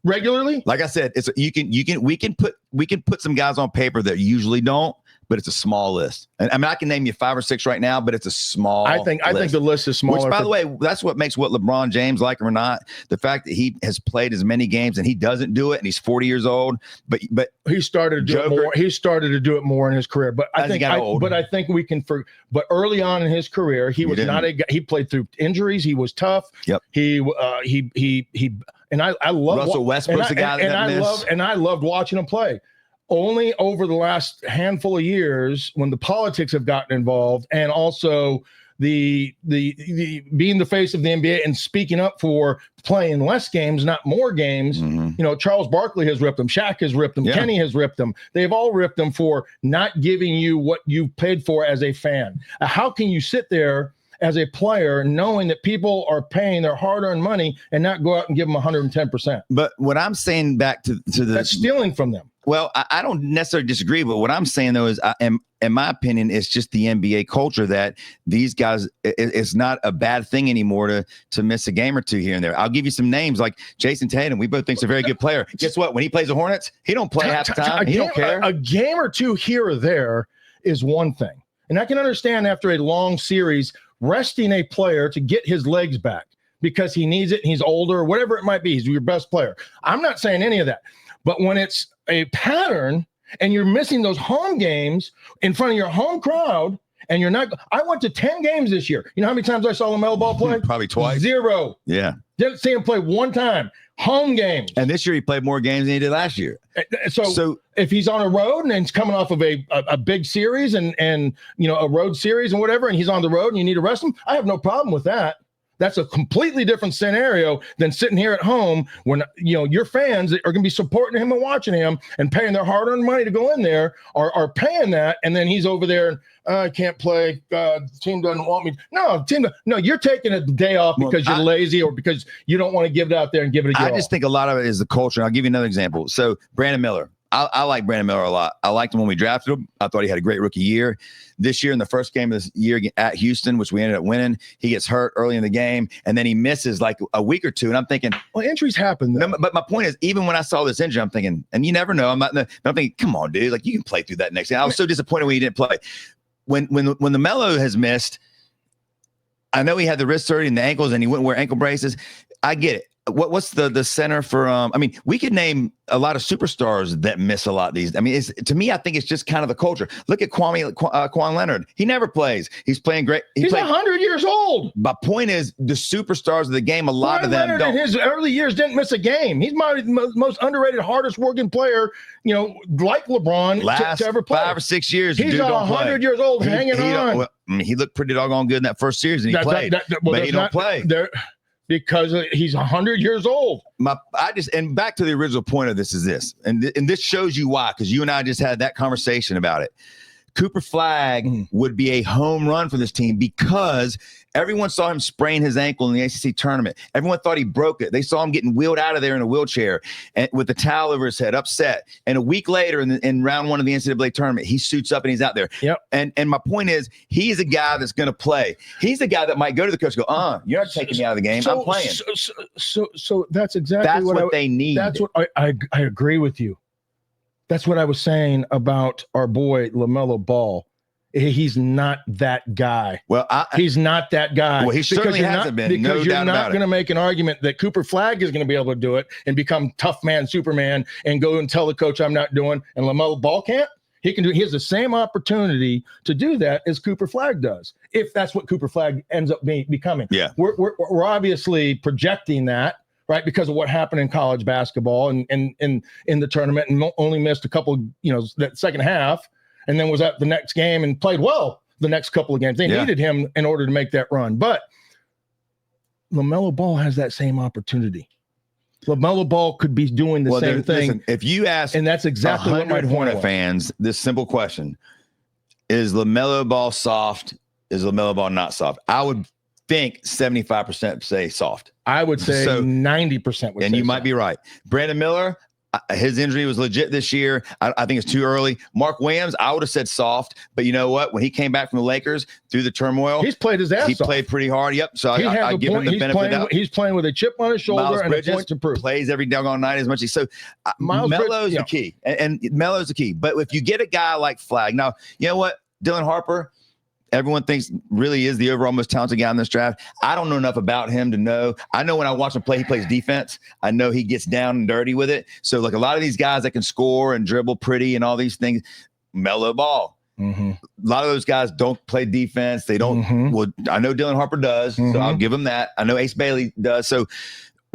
regularly? Like I said, we can put some guys on paper that usually don't, but it's a small list. And I mean, I can name you 5 or 6 right now, but it's a small list. I think the list is smaller. Which, by the way, that's what makes what LeBron James, like him or not, the fact that he has played as many games and he doesn't do it, and he's 40 years old. But he started to do it more. He started to do it more in his career. But I think we can. But early on in his career, he was not a guy. He played through injuries. He was tough. Yep. He and I love Russell Westbrook's the guy and I loved watching him play. Only over the last handful of years, when the politics have gotten involved, and also the being the face of the NBA and speaking up for playing less games, not more games. Mm-hmm. Charles Barkley has ripped them. Shaq has ripped them. Yeah. Kenny has ripped them. They've all ripped them for not giving you what you paid for as a fan. How can you sit there as a player knowing that people are paying their hard-earned money and not go out and give them 110%? But what I'm saying back to that's stealing from them. Well, I don't necessarily disagree, but what I'm saying, though, is, in my opinion, it's just the NBA culture that these guys, it's not a bad thing anymore to miss a game or two here and there. I'll give you some names, like Jason Tatum. We both think he's a very good player. Guess what? When he plays the Hornets, he don't play half the time. He don't care. A game or two here or there is one thing. And I can understand after a long series resting a player to get his legs back because he needs it and he's older or whatever it might be. He's your best player. I'm not saying any of that. But when it's a pattern and you're missing those home games in front of your home crowd and you're not – I went to 10 games this year. You know how many times I saw LaMelo Ball play? Probably twice. 0. Yeah. Didn't see him play one time. Home games. And this year he played more games than he did last year. So if he's on a road and he's coming off of a big series and a road series and whatever, and he's on the road and you need to rest him, I have no problem with that. That's a completely different scenario than sitting here at home when, your fans are going to be supporting him and watching him and paying their hard-earned money to go in there are paying that. And then he's over there and I can't play. The team doesn't want me. No, you're taking a day off because you're lazy or because you don't want to give it out there and give it a go. I just think a lot of it is the culture. I'll give you another example. So Brandon Miller. I like Brandon Miller a lot. I liked him when we drafted him. I thought he had a great rookie year. This year, in the first game of this year at Houston, which we ended up winning, he gets hurt early in the game, and then he misses like a week or two. And I'm thinking, well, injuries happen. No, but my point is, even when I saw this injury, I'm thinking, and you never know. I'm thinking, come on, dude, like you can play through that next game. I was so disappointed when he didn't play. When the Melo has missed, I know he had the wrist surgery and the ankles, and he wouldn't wear ankle braces. I get it. What's the center for? We could name a lot of superstars that miss a lot of these. To me, I think it's just kind of the culture. Look at Kawhi Leonard. He never plays. He's playing great. He's 100 years old. My point is, the superstars of the game, a lot of them Leonard don't. In his early years didn't miss a game. He's my most underrated, hardest working player, like LeBron to ever play. 5 or 6 years. He's 100 years old, hanging on. He looked pretty doggone good in that first series, and he played. But he don't play. Because he's 100 years old. And back to the original point of this is this, and this shows you why, because you and I just had that conversation about it. Cooper Flagg would be a home run for this team because everyone saw him sprain his ankle in the ACC tournament. Everyone thought he broke it. They saw him getting wheeled out of there in a wheelchair and with the towel over his head, upset. And a week later in round one of the NCAA tournament, he suits up and he's out there. Yep. And my point is, he's a guy that's going to play. He's the guy that might go to the coach and go, you're not taking me out of the game. I'm playing. So that's exactly what they need. That's what I agree with you. That's what I was saying about our boy LaMelo Ball. He's not that guy. Well, he's not that guy. Well, he certainly hasn't been. Because you're not going to make an argument that Cooper Flagg is going to be able to do it and become tough man, Superman, and go and tell the coach I'm not doing. And LaMelo Ball can't. He can do. He has the same opportunity to do that as Cooper Flagg does, if that's what Cooper Flagg ends up becoming. Yeah, we're obviously projecting that. Right, because of what happened in college basketball and in the tournament, and only missed a couple, that second half, and then was at the next game and played well the next couple of games. They needed him in order to make that run. But LaMelo Ball has that same opportunity. LaMelo Ball could be doing the same thing. Listen, if you ask, and that's exactly what my Hornet fans, this simple question: is LaMelo Ball soft? Is LaMelo Ball not soft? I would think 75% say soft. I would say 90% would. And you might be right. Brandon Miller, his injury was legit this year. I think it's too early. Mark Williams, I would have said soft, but you know what? When he came back from the Lakers through the turmoil, he's played his ass off. He played pretty hard. Yep. So I give him the benefit of the doubt. He's playing with a chip on his shoulder Miles and Bridges a point to prove. Plays every doggone night as much as Melo's the key, and Melo's the key. But if you get a guy like Flagg, now you know what, Dylan Harper. Everyone thinks really is the overall most talented guy in this draft. I don't know enough about him to know. I know when I watch him play, he plays defense. I know he gets down and dirty with it. So like a lot of these guys that can score and dribble pretty and all these things, Melo Ball. Mm-hmm. A lot of those guys don't play defense. They don't. Mm-hmm. Well, I know Dylan Harper does, so I'll give him that. I know Ace Bailey does. So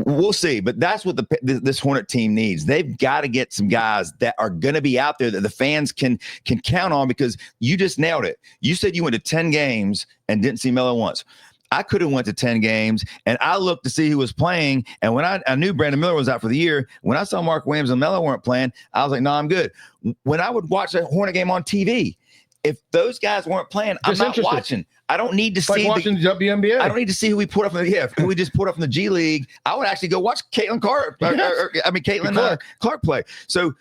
we'll see, but that's what this Hornet team needs. They've got to get some guys that are going to be out there that the fans can count on, because you just nailed it. You said you went to 10 games and didn't see Melo once. I could have went to 10 games and I looked to see who was playing. And when I knew Brandon Miller was out for the year, when I saw Mark Williams and Melo weren't playing, I was like, no, I'm good. When I would watch a Hornet game on TV, if those guys weren't playing, I'm not watching. I don't need to see watching the WNBA. I don't need to see who we put up from who we just put up from the G League. I would actually go watch Caitlin Clark. Caitlin Clark play. So,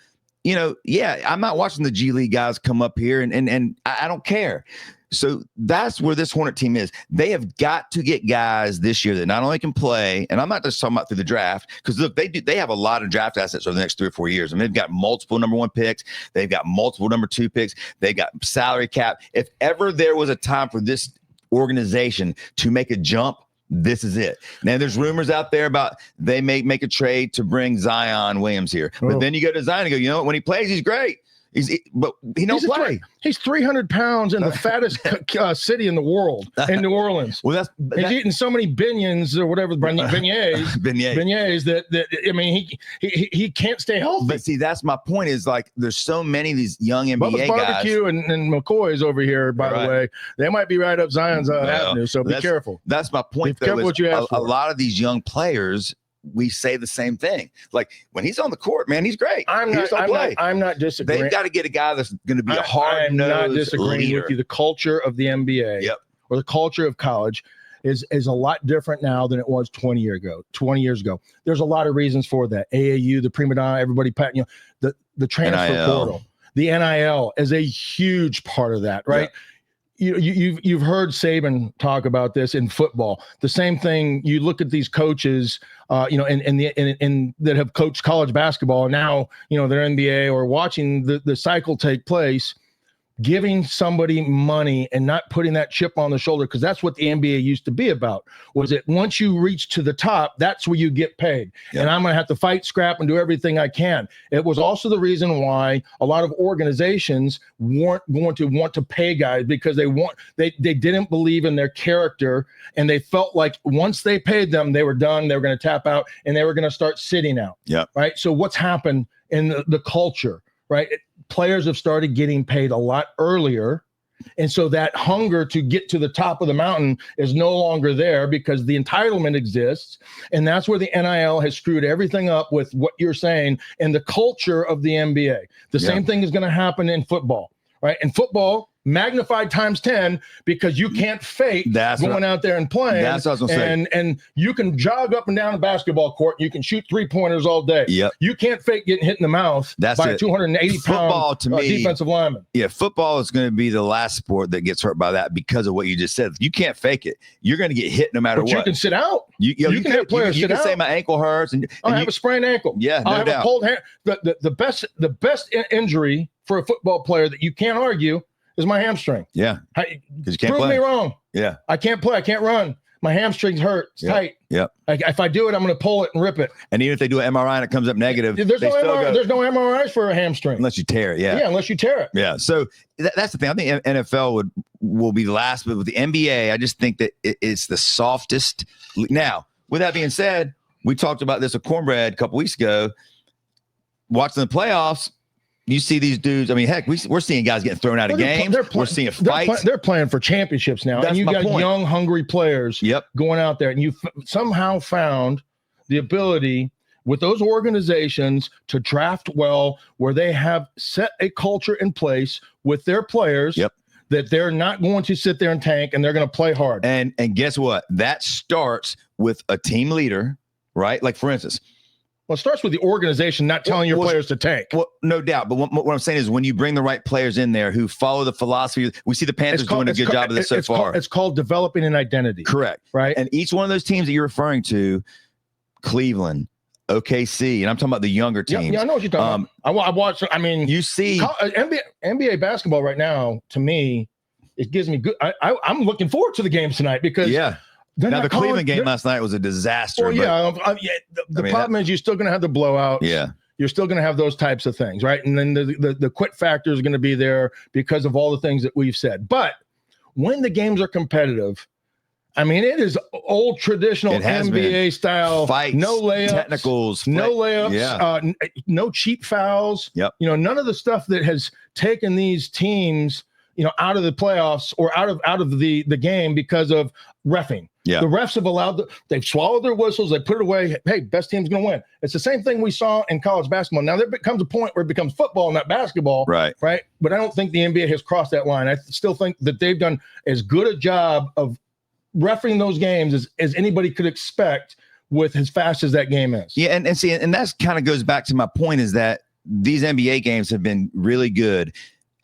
I'm not watching the G League guys come up here, and I don't care. So that's where this Hornet team is. They have got to get guys this year that not only can play, and I'm not just talking about through the draft, because look, they have a lot of draft assets over the next 3 or 4 years. I mean, they've got multiple number 1 picks. They've got multiple number 2 picks. They've got salary cap. If ever there was a time for this organization to make a jump, this is it. Now, there's rumors out there about they may make a trade to bring Zion Williams here. But then you go to Zion and go, when he plays, he's great. But he don't play. He's 300 pounds in the fattest city in the world, in New Orleans. Well, he's eating so many beignets or whatever, beignets that I mean, he can't stay healthy. But see, that's my point. Is like there's so many of these young NBA Bubba's Barbecue guys. and McCoy's over here, by the way. They might be right up Zion's Avenue, so be careful. That's my point. Be careful what you ask for. A lot of these young players, we say the same thing. Like when he's on the court, man, he's great. I'm not disagreeing. They've got to get a guy that's going to be a hard-nosed I'm not disagreeing leader. with you. The culture of the NBA or the culture of college is a lot different now than it was 20 years ago. There's a lot of reasons for that. AAU, the prima donna, everybody, the transfer NIL. portal, the NIL is a huge part of that, right? Yeah. You've heard Saban talk about this in football. The same thing. You look at these coaches, and that have coached college basketball, and now they're NBA or watching the cycle take place. Giving somebody money and not putting that chip on the shoulder, because that's what the NBA used to be about. Was it once you reach to the top, that's where you get paid, and I'm going to have to fight, scrap, and do everything I can. It was also the reason why a lot of organizations weren't going to want to pay guys, because they didn't believe in their character, and they felt like once they paid them, they were done. They were going to tap out, and they were going to start sitting out. Yeah. Right. So what's happened in the culture, right? Players have started getting paid a lot earlier. And so that hunger to get to the top of the mountain is no longer there, because the entitlement exists. And that's where the NIL has screwed everything up with what you're saying and the culture of the NBA. The same thing is going to happen in football, right? In football, magnified times 10, because you can't fake going out there and playing. That's what I was going to say. And you can jog up and down a basketball court. You can shoot 3-pointers all day. Yep. You can't fake getting hit in the mouth by a 280-pound defensive lineman. Yeah, football is going to be the last sport that gets hurt by that, because of what you just said. You can't fake it. You're going to get hit no matter what. You can sit out. You can have players sit out. You can say my ankle hurts. And I have a sprained ankle. Yeah, no doubt. A cold hand. The best injury for a football player that you can't argue is my hamstring. Yeah. Because you can't prove play. me wrong. Yeah. I can't play. I can't run. My hamstrings hurt. It's tight. Yep. If I do it, I'm going to pull it and rip it. And even if they do an MRI and it comes up negative, there's no MRIs for a hamstring. Unless you tear it. Yeah. Yeah, unless you tear it. Yeah. So that's the thing. I think NFL will be the last, but with the NBA, I just think that it's the softest. Now, with that being said, we talked about this with Cornbread a couple weeks ago. Watching the playoffs, you see these dudes. I mean, heck, we're seeing guys getting thrown out of games. We're seeing fights. They're playing for championships now. And you got young, hungry players going out there. And you somehow found the ability with those organizations to draft well, where they have set a culture in place with their players that they're not going to sit there and tank, and they're going to play hard. And guess what? That starts with a team leader, right? Like, for instance, well, it starts with the organization not telling your players to tank. Well, no doubt. But what I'm saying is, when you bring the right players in there who follow the philosophy, we see the Panthers doing a good job of this so far. It's called developing an identity. Correct. Right. And each one of those teams that you're referring to, Cleveland, OKC, and I'm talking about the younger teams. Yeah, I know what you're talking about. I watch. I mean, you see NBA basketball right now. To me, it gives me good. I'm looking forward to the games tonight, because now the Cleveland game last night was a disaster. Well, the problem is you're still going to have the blowouts. Yeah. You're still going to have those types of things, right? And then the quit factor is going to be there because of all the things that we've said. But when the games are competitive, I mean, it is old traditional NBA style. Fights, no layups, technicals, no layups, no cheap fouls. Yep. None of the stuff that has taken these teams, out of the playoffs or out of the game because of reffing. Yeah. The refs have they've swallowed their whistles. They put it away. Hey, best team's going to win. It's the same thing we saw in college basketball. Now there becomes a point where it becomes football, not basketball. Right. Right. But I don't think the NBA has crossed that line. I still think that they've done as good a job of refereeing those games as anybody could expect with as fast as that game is. Yeah. And see, and that kind of goes back to my point, is that these NBA games have been really good.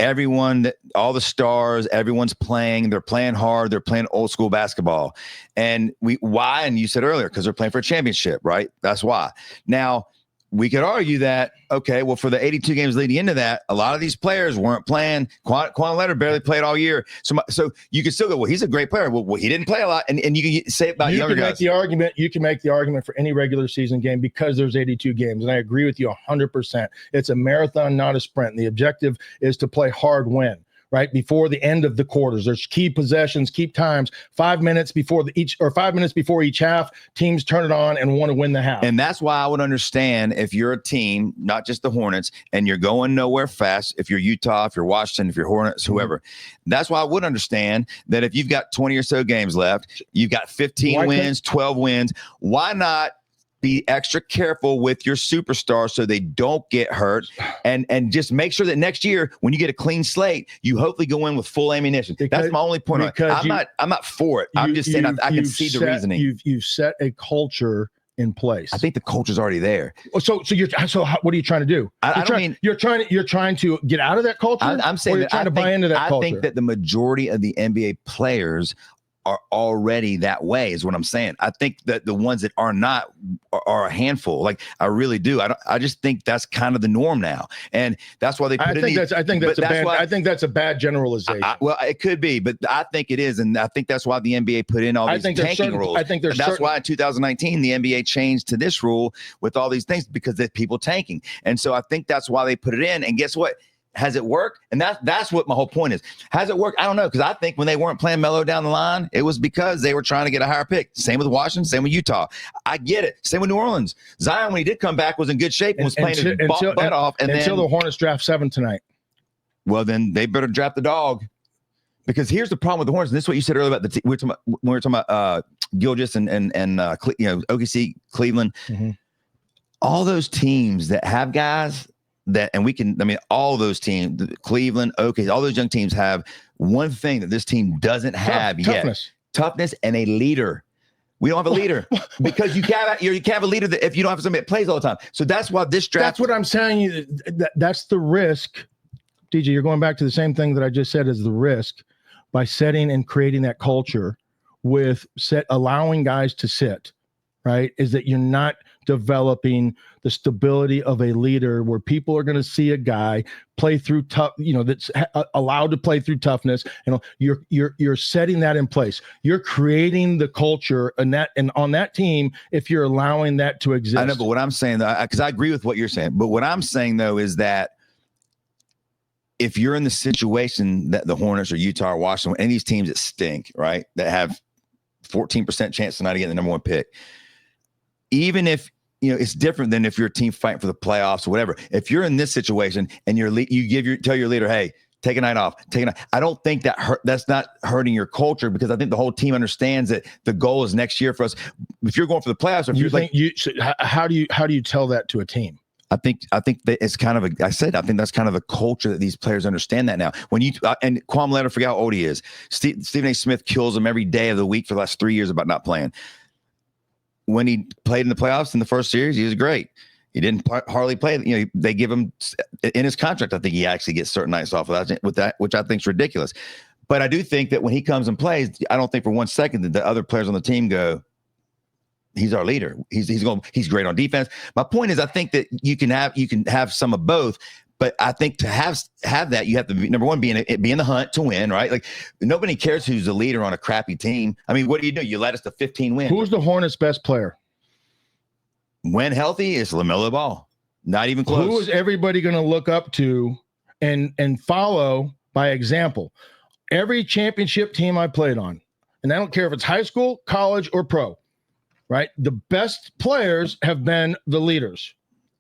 All the stars, everyone's playing. They're playing hard. They're playing old school basketball. And why? And you said earlier, because they're playing for a championship, right? That's why. Now, we could argue that, okay, well, for the 82 games leading into that, a lot of these players weren't playing. Quan Leonard barely played all year. So you can still go, well, he's a great player. Well, he didn't play a lot. And you can say it about younger guys. You can make the argument for any regular season game because there's 82 games. And I agree with you 100%. It's a marathon, not a sprint. And the objective is to play hard win. Right before the end of the quarters, there's key possessions, key times. 5 minutes before each half, teams turn it on and want to win the half. And that's why I would understand if you're a team, not just the Hornets, and you're going nowhere fast. If you're Utah, if you're Washington, if you're Hornets, whoever, that's why I would understand that if you've got 20 or so games left, you've got 15 wins, 12 wins. Why not be extra careful with your superstars so they don't get hurt, and just make sure that next year when you get a clean slate, you hopefully go in with full ammunition. That's my only point. I'm not for it. I'm just saying I can see the reasoning. You've set a culture in place. I think the culture's already there. So what are you trying to do? You're trying to get out of that culture. I'm saying you're trying to buy into that culture. I think that the majority of the NBA players are already that way, is what I'm saying. I think that the ones that are not are a handful. Like, I really do. I just think that's kind of the norm now, and that's why they put I think that's a bad generalization. Well, it could be, but I think it is, and I think that's why the NBA put in all these tanking rules. I think that's why in 2019 the NBA changed to this rule with all these things, because there's people tanking, and so I think that's why they put it in. And guess what? Has it worked? And that's what my whole point is. Has it worked? I don't know, because I think when they weren't playing Melo down the line, it was because they were trying to get a higher pick. Same with Washington, same with Utah. I get it. Same with New Orleans. Zion, when he did come back, was in good shape and was playing his butt off. Until the Hornets draft 7 tonight. Well, then they better draft the dog. Because here's the problem with the Hornets, and this is what you said earlier about we were talking about Gilgeous and OKC, Cleveland. Mm-hmm. All those teams that have guys all those teams, Cleveland, all those young teams have one thing that this team doesn't have yet. Toughness and a leader. We don't have a leader because you can't have a leader that if you don't have somebody that plays all the time. So that's why this draft. That's what I'm saying. That's the risk. DJ, you're going back to the same thing that I just said as the risk by setting and creating that culture allowing guys to sit, right? Is that you're not developing the stability of a leader where people are going to see a guy play through tough, that's allowed to play through toughness. You're setting that in place. You're creating the culture and on that team, if you're allowing that to exist. I know, but what I'm saying, because I agree with what you're saying, but what I'm saying though is that if you're in the situation that the Hornets or Utah or Washington, any of these teams that stink, right, that have 14% chance tonight to get the number 1 pick, even if it's different than if you're a team fighting for the playoffs or whatever. If you're in this situation and tell your leader, hey, take a night off, I don't think that's not hurting your culture, because I think the whole team understands that the goal is next year for us. If you're going for the playoffs, how do you tell that to a team? I think that it's kind of I think that's kind of the culture that these players understand that now. When and Kwame Leonard, forget how old he is. Stephen A. Smith kills him every day of the week for the last 3 years about not playing. When he played in the playoffs in the first series, he was great. He didn't hardly play. They give him in his contract. I think he actually gets certain nights off with that, which I think is ridiculous. But I do think that when he comes and plays, I don't think for 1 second that the other players on the team go, he's our leader. He's great on defense. My point is, I think that you can have some of both. But I think to have that, you have to be, number one, be in the hunt to win, right? Like, nobody cares who's the leader on a crappy team. I mean, what do? You led us to 15 wins. Who's the Hornets' best player? When healthy, it's LaMelo Ball. Not even close. Who is everybody going to look up to and follow by example? Every championship team I played on, and I don't care if it's high school, college, or pro, right? The best players have been the leaders.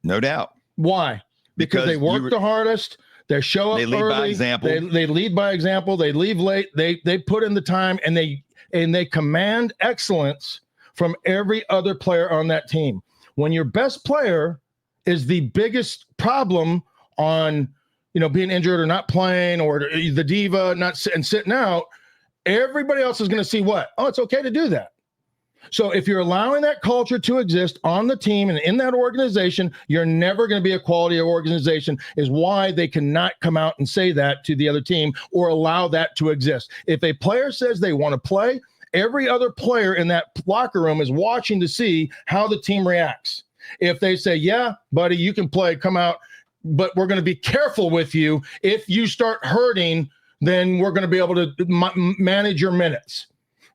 No doubt. Why? Because they work the hardest. They show up early. They lead by example. They lead by example. They leave late. They put in the time, and they command excellence from every other player on that team. When your best player is the biggest problem on, being injured or not playing, or the diva and sitting out, everybody else is going to see what? Oh, it's okay to do that. So if you're allowing that culture to exist on the team and in that organization, you're never going to be a quality organization, is why they cannot come out and say that to the other team or allow that to exist. If a player says they want to play, every other player in that locker room is watching to see how the team reacts. if they say, yeah, buddy, you can play, come out, but we're going to be careful with you. If you start hurting, then we're going to be able to manage your minutes,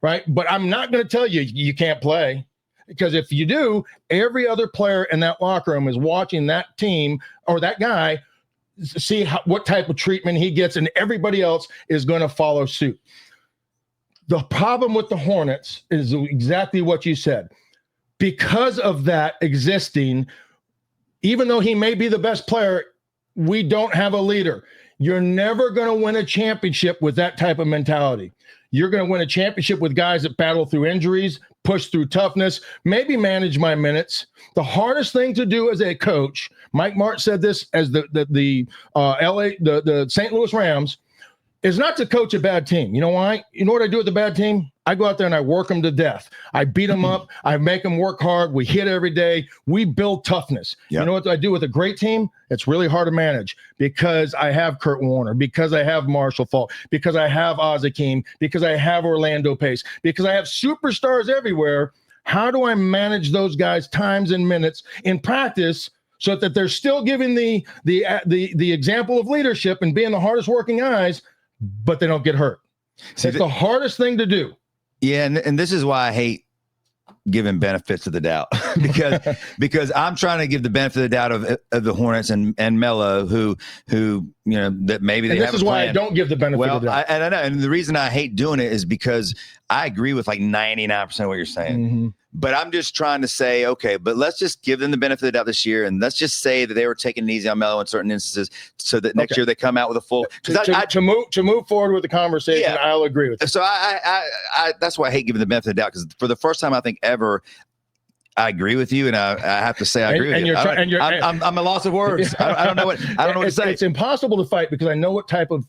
right? But I'm not going to tell you you can't play, because if you do, every other player in that locker room is watching that team or that guy, see what type of treatment he gets, and everybody else is going to follow suit. The problem with the Hornets is exactly what you said. Because of that existing, even though he may be the best player, we don't have a leader. You're never going to win a championship with that type of mentality. You're going to win a championship with guys that battle through injuries, push through toughness, maybe manage my minutes. The hardest thing to do as a coach, Mike Martz said this as the St. Louis Rams, is not to coach a bad team. You know why? You know what I do with the bad team? I go out there and I work them to death. I beat them up. I make them work hard. We hit every day. We build toughness. Yep. You know what I do with a great team? It's really hard to manage because I have Kurt Warner, because I have Marshall Faulk, because I have Ozakim, because I have Orlando Pace, because I have superstars everywhere. How do I manage those guys' times and minutes in practice so that they're still giving the example of leadership and being the hardest working guys, but they don't get hurt? It's the hardest thing to do. Yeah, and this is why I hate giving benefits of the doubt because I'm trying to give the benefit of the doubt of the Hornets and Melo, who that maybe they have. This is why I don't give the benefit of the doubt. I know, and the reason I hate doing it is because I agree with like 99% of what you're saying. Mm-hmm. But I'm just trying to say, okay, but let's just give them the benefit of the doubt this year, and let's just say that they were taking it easy on Melo in certain instances, so that next year they come out with a full. To move forward with the conversation, yeah. I'll agree with you. So I that's why I hate giving the benefit of the doubt, because for the first time I think ever, I agree with you, and I have to say I agree with you. I'm a loss of words. I don't know what to say. It's impossible to fight because I know what type of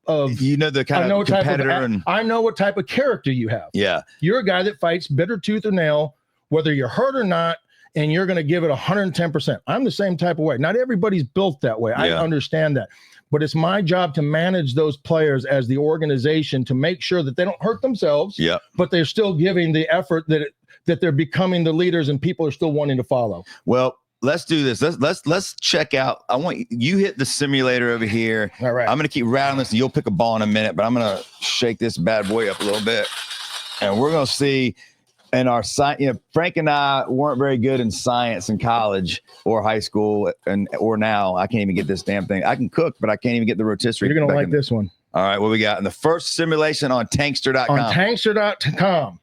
the kind of competitor, I know what type of character you have. Yeah, you're a guy that fights bitter tooth or nail, whether you're hurt or not, and you're going to give it 110%. I'm the same type of way. Not everybody's built that way. Yeah. I understand that, but it's my job to manage those players as the organization to make sure that they don't hurt themselves. Yeah, but they're still giving the effort that they're becoming the leaders, and people are still wanting to follow. Well, let's do this. Let's check out. I want you hit the simulator over here. All right. I'm going to keep rattling this, and you'll pick a ball in a minute, but I'm going to shake this bad boy up a little bit, and we're going to see. And our science, Frank and I weren't very good in science in college or high school, or now. I can't even get this damn thing. I can cook, but I can't even get the rotisserie. You're going to like this one. All right, what we got? And the first simulation on Tankster.com. On Tankster.com.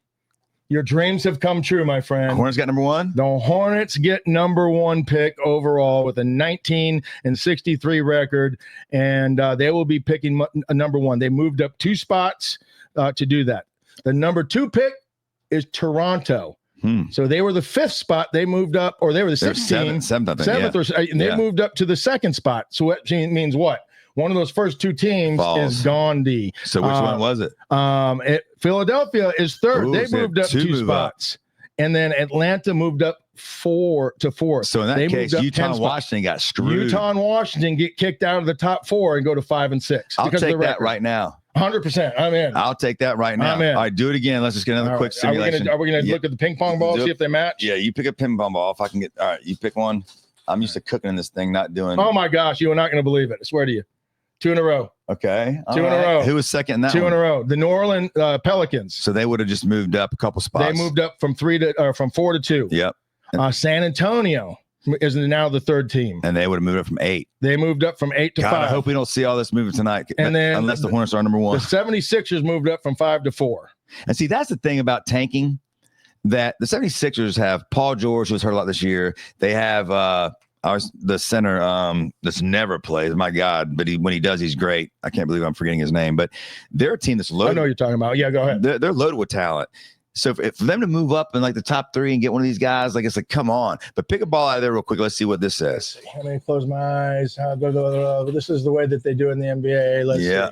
Your dreams have come true, my friend. Hornets got number one? The Hornets get number one pick overall with a 19-63 record, and they will be picking number one. They moved up 2 spots to do that. The number 2 pick is Toronto. So they were the 5th spot. They moved up, or they were the 6th team. 7th, and they moved up to the 2nd spot. So what means what? One of those first 2 teams is gone. So which one was it? Philadelphia is 3rd. Ooh, they moved up 2 spots. And then Atlanta moved up 4 to 4th. So in that case, Utah and Washington got screwed. Utah and Washington get kicked out of the top 4 and go to 5 and 6. I'll take that right now. 100%. I'm in. I'll take that right now. I'm in. All right, do it again. Let's just get another quick simulation. Are we going to look at the ping pong ball, see if they match? Yeah, you pick a ping pong ball. If I can get, all right, you pick one. I'm used to cooking in this thing, not doing. Oh my gosh, you are not going to believe it. I swear to you. 2 in a row. Okay. 2 in a row. Who was second in that 2 one? in a row. The New Orleans Pelicans. So they would have just moved up a couple spots. They moved up from 4 to 2. Yep. San Antonio is now the 3rd team. And they would have moved up from 8. They moved up from 8 to 5. I hope we don't see all this moving tonight. And then unless the Hornets are number 1. The 76ers moved up from 5 to 4. And see, that's the thing about tanking, that the 76ers have Paul George, who was hurt a lot this year. They have the center that's never plays. My God, but when he does, he's great. I can't believe I'm forgetting his name. But they're a team that's loaded. I know what you're talking about. Yeah, go ahead. They're loaded with talent. So for them to move up in like the top 3 and get one of these guys, like, it's like, come on. But pick a ball out of there real quick. Let's see what this says. Let me close my eyes. This is the way that they do in the NBA. Let's see.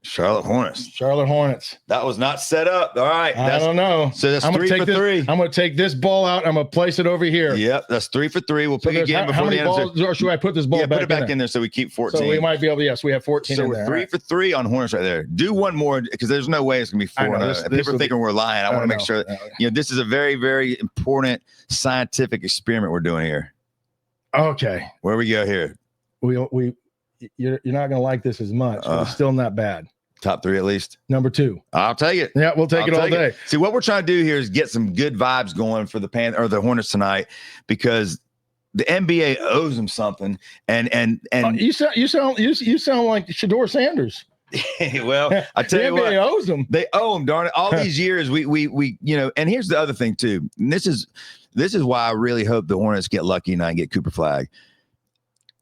Charlotte Hornets. That was not set up. All right. I don't know. So that's 3 for 3. I'm going to take this ball out. I'm going to place it over here. Yep. That's 3 for 3. We'll pick again before the end. How many balls, or should I put this ball back in there? Put it back in there so we keep 14. So we might be able to, yes, we have 14 so in we're there. 3 for 3 on Hornets right there. Do one more because there's no way it's going to be 4. People are thinking we're lying. I want to make sure that, this is a very, very important scientific experiment we're doing here. Okay. Where we go here? You're not going to like this as much, but it's still not bad. Top 3 at least. Number 2. I'll take it. Yeah, we'll take it all day. See, what we're trying to do here is get some good vibes going for the Hornets tonight because the NBA owes them something. And you sound like Shedeur Sanders. Well, I tell you what, NBA owes them. They owe them, darn it. All these years, we and here's the other thing too. And this is why I really hope the Hornets get lucky and I get Cooper Flagg.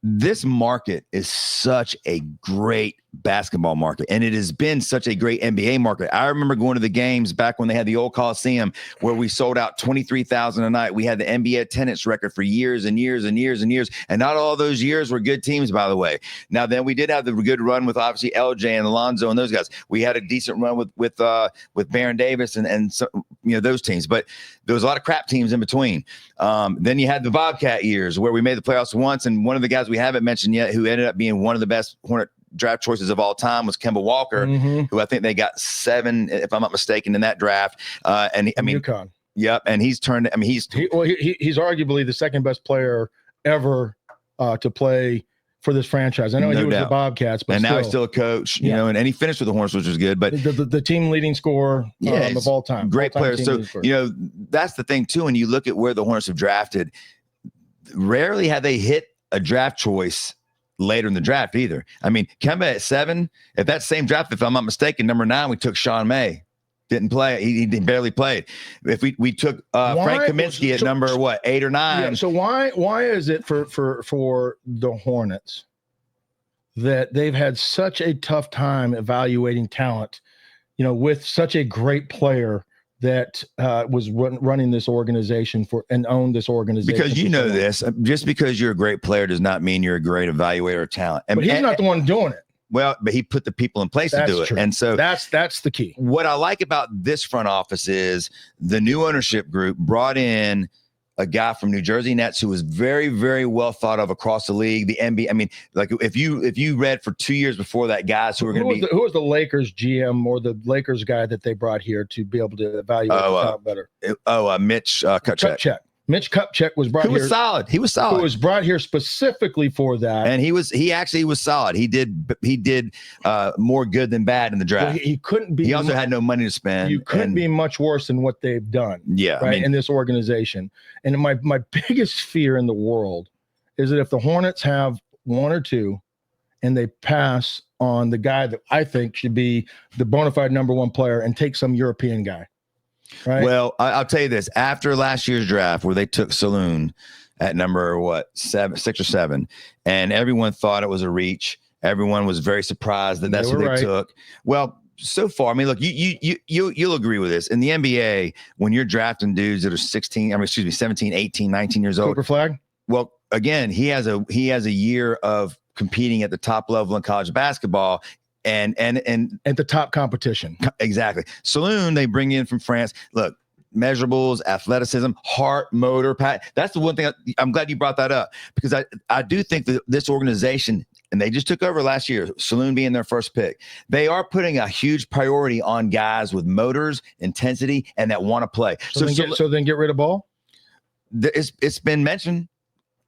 This market is such a great basketball market, and it has been such a great NBA market. I remember going to the games back when they had the old Coliseum where we sold out 23,000 a night. We had the NBA attendance record for years and years and years and years, and not all those years were good teams, by the way. Now, then we did have the good run with obviously LJ and Alonzo and those guys. We had a decent run with Baron Davis and so, those teams, but there was a lot of crap teams in between. Then you had the Bobcat years where we made the playoffs once, and one of the guys we haven't mentioned yet who ended up being one of the best Hornet draft choices of all time was Kemba Walker, who I think they got 7, if I'm not mistaken, in that draft. UConn. Yep, and he's turned. He's arguably the second best player ever to play for this franchise. I know he was the Bobcats, but now he's still a coach. And he finished with the Hornets, which was good. But the team leading scorer of all time, great player. So that's the thing too. When you look at where the Hornets have drafted, rarely have they hit a draft choice later in the draft either. I mean, Kemba at 7, at that same draft, if I'm not mistaken, number 9, we took Sean May. Didn't play. He barely played. If we took Frank Kaminsky at number 8 or 9. Yeah, so why is it for the Hornets that they've had such a tough time evaluating talent, with such a great player that was running this organization and owned this organization? Because this, just because you're a great player does not mean you're a great evaluator of talent. But he's not the one doing it. Well, but he put the people in place to do it. And so that's the key. What I like about this front office is the new ownership group brought in a guy from New Jersey Nets who was very, very well thought of across the league, the NBA. I mean, like if you read for 2 years before that, guys who were going to be who was the Lakers GM or the Lakers guy that they brought here to be able to evaluate talent better? Mitch Kupchak. Mitch Kupchak was brought here. He was solid. He was brought here specifically for that. And he actually was solid. He did more good than bad in the draft. He couldn't be. He also had no money to spend. You couldn't be much worse than what they've done. Yeah. Right. In this organization. And my biggest fear in the world is that if the Hornets have 1 or 2 and they pass on the guy that I think should be the bona fide number 1 player and take some European guy. Right. Well, I'll tell you this. After last year's draft where they took Saloon at number 6 or 7, and everyone thought it was a reach. Everyone was very surprised that that's what they took. Well, so far, I mean, look, you'll agree with this. In the NBA, when you're drafting dudes that are 17, 18, 19 years old. Cooper Flagg? Well, again, he has a year of competing at the top level in college basketball. And at the top competition. Exactly. Saloon, they bring in from France. Look, measurables, athleticism, heart, motor, that's the one thing I'm glad you brought that up, because I do think that this organization, and they just took over last year, Saloon being their first pick, they are putting a huge priority on guys with motors, intensity, and that want to play. So then get rid of Ball? It's been mentioned.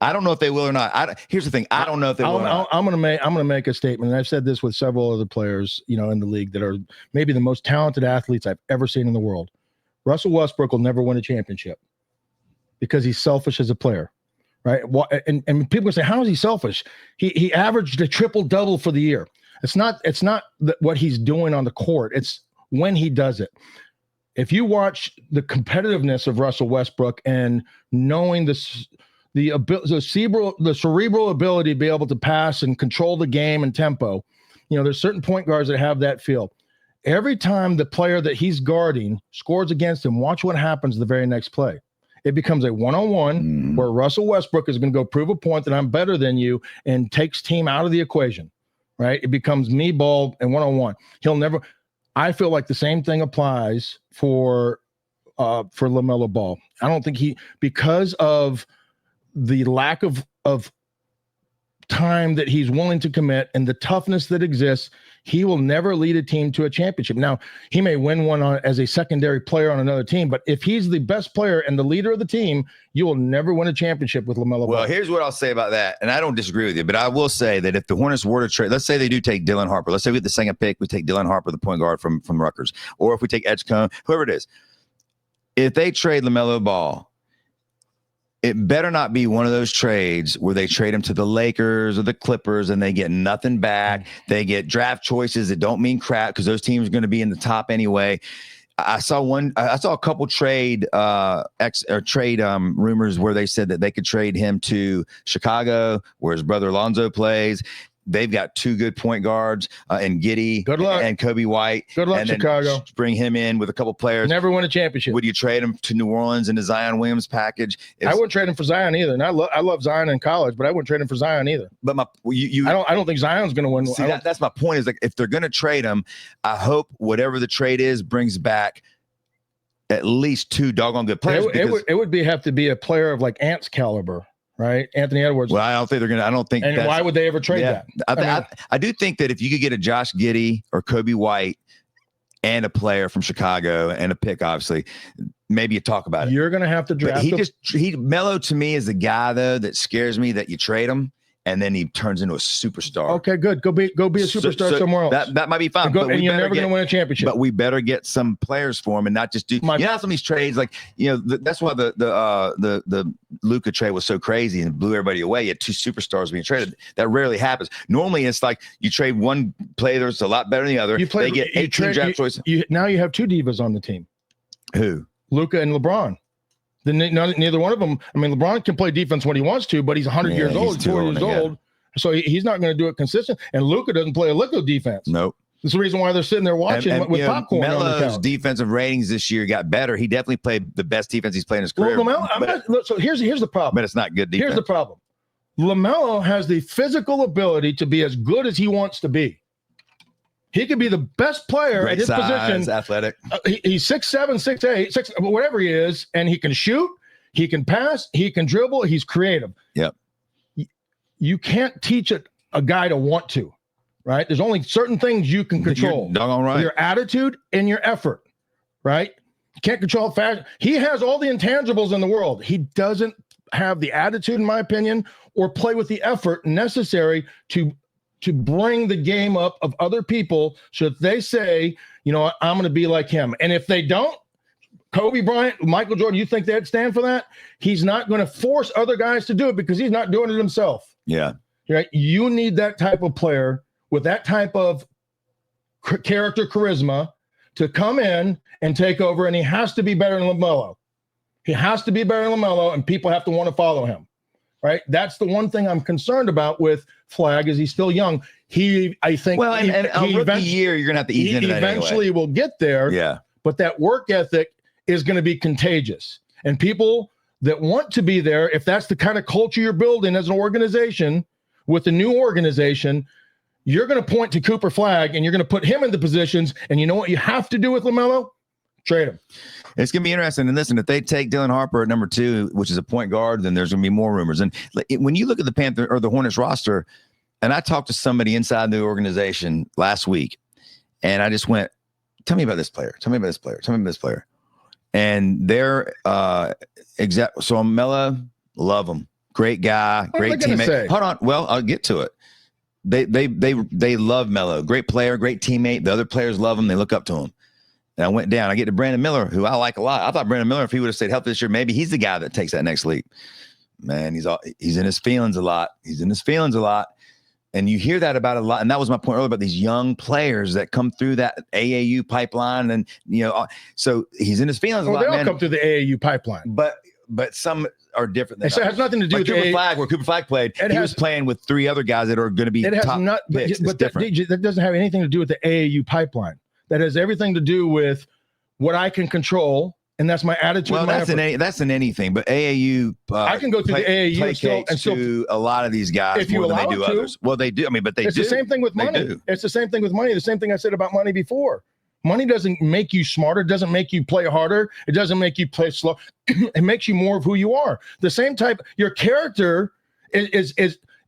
I don't know if they will or not. Here's the thing. I don't know if they will or not. I'm gonna make a statement, and I've said this with several other players, in the league that are maybe the most talented athletes I've ever seen in the world. Russell Westbrook will never win a championship because he's selfish as a player, right? And people say, how is he selfish? He averaged a triple-double for the year. It's not what he's doing on the court. It's when he does it. If you watch the competitiveness of Russell Westbrook and knowing the cerebral ability to be able to pass and control the game and tempo. There's certain point guards that have that feel. Every time the player that he's guarding scores against him, watch what happens the very next play. It becomes a one-on-one where Russell Westbrook is going to go prove a point that I'm better than you and takes team out of the equation, right? It becomes me, ball, and one-on-one. He'll never. I feel like the same thing applies for LaMelo Ball. I don't think because of the lack of time that he's willing to commit and the toughness that exists, he will never lead a team to a championship. Now, he may win one as a secondary player on another team, but if he's the best player and the leader of the team, you will never win a championship with LaMelo Ball. Well, here's what I'll say about that, and I don't disagree with you, but I will say that if the Hornets were to trade, let's say they do take Dylan Harper. Let's say we get the second pick, we take Dylan Harper, the point guard from Rutgers, or if we take Edgecombe, whoever it is. If they trade LaMelo Ball, it better not be one of those trades where they trade him to the Lakers or the Clippers and they get nothing back. They get draft choices that don't mean crap because those teams are going to be in the top anyway. I saw a couple trade rumors where they said that they could trade him to Chicago, where his brother Lonzo plays. They've got two good point guards in Giddey and Kobe White. Good luck, Chicago. Bring him in with a couple players. Never win a championship. Would you trade him to New Orleans in the Zion Williams package? I wouldn't trade him for Zion either. And I love Zion in college, but I wouldn't trade him for Zion either. But I don't think Zion's going to win. See, that's my point. Is like if they're going to trade him, I hope whatever the trade is brings back at least two doggone good players. It would have to be a player of like Ant's caliber. Right, Anthony Edwards. Well, I don't think they're gonna. I don't think. And why would they ever trade that? I do think that if you could get a Josh Giddey or Kobe White and a player from Chicago and a pick, obviously, maybe you talk about it. You're gonna have to draft. Melo to me is the guy though that scares me that you trade him and then he turns into a superstar. Okay, good. Go be a superstar somewhere else. That might be fine. And you're never going to win a championship. But we better get some players for him and not just do. Some of these trades, like that's why the Luka trade was so crazy and blew everybody away. You had two superstars being traded. That rarely happens. Normally, it's like you trade one player that's a lot better than the other. They get 18 draft choices. Now you have two divas on the team. Who? Luka and LeBron. Neither one of them. I mean, LeBron can play defense when he wants to, but he's 100 years old. He's 4 years old. So he's not going to do it consistent. And Luka doesn't play a lick of defense. Nope. That's the reason why they're sitting there watching with popcorn. Melo's defensive ratings this year got better. He definitely played the best defense he's played in his career. So here's the problem. But it's not good defense. Here's the problem. LaMelo has the physical ability to be as good as he wants to be. He could be the best player at his position. Athletic. He's 6'7", 6'8", whatever he is, and he can shoot, he can pass, he can dribble, he's creative. Yep. You can't teach a guy to want to, right? There's only certain things you can control. You're doggone right. Your attitude and your effort, right? You can't control fashion. He has all the intangibles in the world. He doesn't have the attitude, in my opinion, or play with the effort necessary to bring the game up of other people so that they say, I'm going to be like him. And if they don't, Kobe Bryant, Michael Jordan, you think they'd stand for that? He's not going to force other guys to do it because he's not doing it himself. Yeah. Right? You need that type of player with that type of character charisma to come in and take over, and he has to be better than LaMelo. He has to be better than LaMelo, and people have to want to follow him. Right? That's the one thing I'm concerned about with Flagg is he's still young. I think rookie year, you're going to have to ease into that eventually anyway. Will get there. Yeah. But that work ethic is going to be contagious. And people that want to be there, if that's the kind of culture you're building as an organization with a new organization, you're going to point to Cooper Flagg and you're going to put him in the positions. And you know what you have to do with LaMelo? Trade him. It's going to be interesting. And listen, if they take Dylan Harper at number 2, which is a point guard, then there's going to be more rumors. And when you look at the Panther or the Hornets roster, and I talked to somebody inside the organization last week, and I just went, tell me about this player. Tell me about this player. Tell me about this player. And they're so Melo, love him. Great guy, great teammate. Hold on. Well, I'll get to it. They love Melo. Great player, great teammate. The other players love him. They look up to him. And I went down. I get to Brandon Miller, who I like a lot. I thought Brandon Miller, if he would have stayed healthy this year, maybe he's the guy that takes that next leap. Man, he's in his feelings a lot. And you hear that about a lot. And that was my point earlier about these young players that come through that AAU pipeline. And, so he's in his feelings a lot. They all come through the AAU pipeline. But some are different than others. It has nothing to do with Cooper Flagg, where Cooper Flagg played. He was playing with 3 other guys that are going to be top picks. But that doesn't have anything to do with the AAU pipeline. That has everything to do with what I can control And that's my attitude. Well, that's in anything, but AAU. I can go through the AAU and still to a lot of these guys more than they do others. Well, they do. I mean, but it's the same thing with money. It's the same thing with money. The same thing I said about money before. Money doesn't make you smarter. It doesn't make you play harder. It doesn't make you play slow. It makes you more of who you are. The same type. Your character is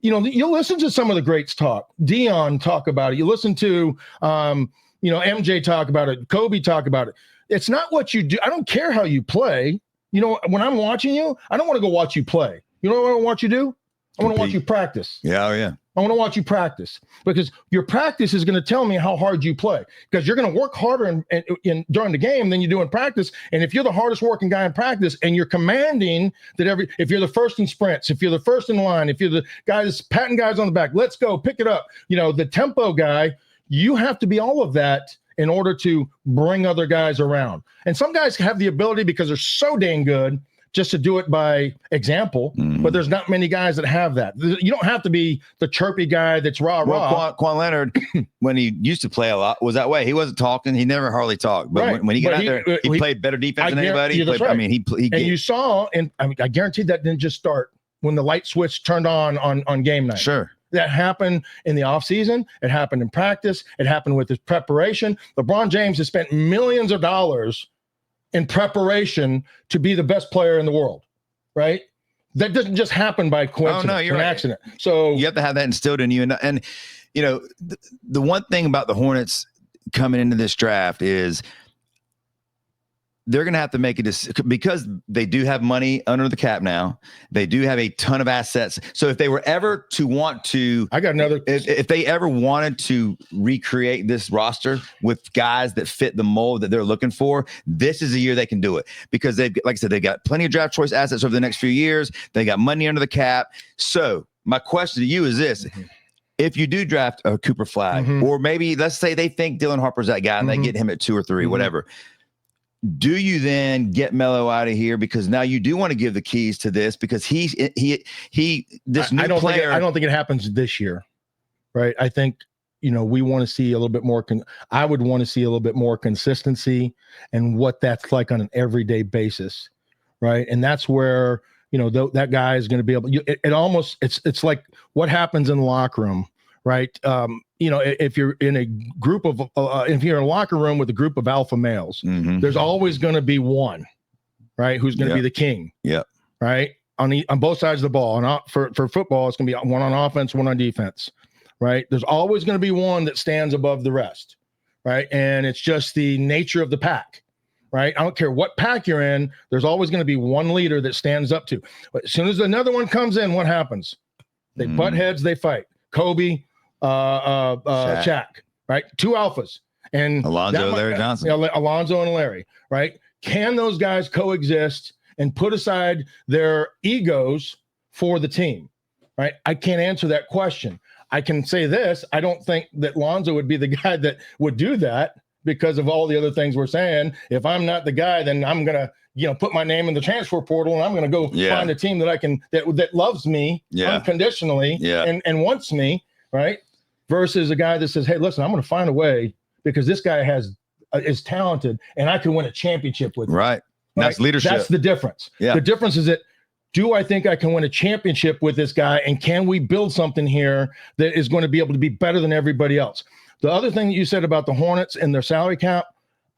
you listen to some of the greats talk. Dion talk about it. You listen to MJ talk about it. Kobe talk about it. It's not what you do. I don't care how you play. When I'm watching you, I don't want to go watch you play. You know what I want to watch you do? I want to watch you practice. Yeah, yeah. I want to watch you practice, because your practice is going to tell me how hard you play, because you're going to work harder during the game than you do in practice. And if you're the hardest working guy in practice and you're commanding that if you're the first in sprints, if you're the first in line, if you're the guy that's patting guys on the back, let's go, pick it up. The tempo guy, you have to be all of that in order to bring other guys around. And some guys have the ability because they're so dang good just to do it by example, but there's not many guys that have that. You don't have to be the chirpy guy that's rah. Quan Leonard, when he used to play a lot, was that way. He wasn't talking. He never hardly talked. But right. when he got out there, he played better defense than anybody. He played, right. I mean, he and you saw, and I guarantee that didn't just start when the light switch turned on game night. Sure. That happened in the offseason. It happened in practice. It happened with his preparation. LeBron James has spent millions of dollars in preparation to be the best player in the world, right? That doesn't just happen by coincidence, an accident. So you have to have that instilled in you. And the one thing about the Hornets coming into this draft is they're going to have to make a decision, because they do have money under the cap now. They do have a ton of assets. So if they were ever to want to, if they ever wanted to recreate this roster with guys that fit the mold that they're looking for, this is a year they can do it, because like I said, they've got plenty of draft choice assets over the next few years. They got money under the cap. So my question to you is this. If you do draft a Cooper Flagg, or maybe let's say they think Dylan Harper's that guy and they get him at 2 or 3, whatever. Do you then get Melo out of here, because now you do want to give the keys to this, because this new player. I don't think it happens this year, right? I think we want to see a little bit more. I would want to see a little bit more consistency and what that's like on an everyday basis, right? And that's where that guy is going to be able. It's like what happens in the locker room, right? If you're in a group of, if you're in a locker room with a group of alpha males, there's always going to be one, right, who's going to be the king. Yeah. Right. On both sides of the ball. And for football, it's going to be one on offense, one on defense. Right. There's always going to be one that stands above the rest. Right. And it's just the nature of the pack. Right. I don't care what pack you're in. There's always going to be one leader that stands up to. But as soon as another one comes in, what happens? They butt heads. They fight. Kobe. Shaq, right? 2 alphas, and Alonzo, Larry Johnson. Alonzo and Larry, right? Can those guys coexist and put aside their egos for the team, right? I can't answer that question. I can say this: I don't think that Lonzo would be the guy that would do that, because of all the other things we're saying. If I'm not the guy, then I'm gonna put my name in the transfer portal, and I'm gonna go find a team that loves me unconditionally and wants me, right? Versus a guy that says, hey, listen, I'm going to find a way, because this guy is talented and I can win a championship with him. Right. That's leadership. That's the difference. Yeah. The difference is that, do I think I can win a championship with this guy, and can we build something here that is going to be able to be better than everybody else? The other thing that you said about the Hornets and their salary cap,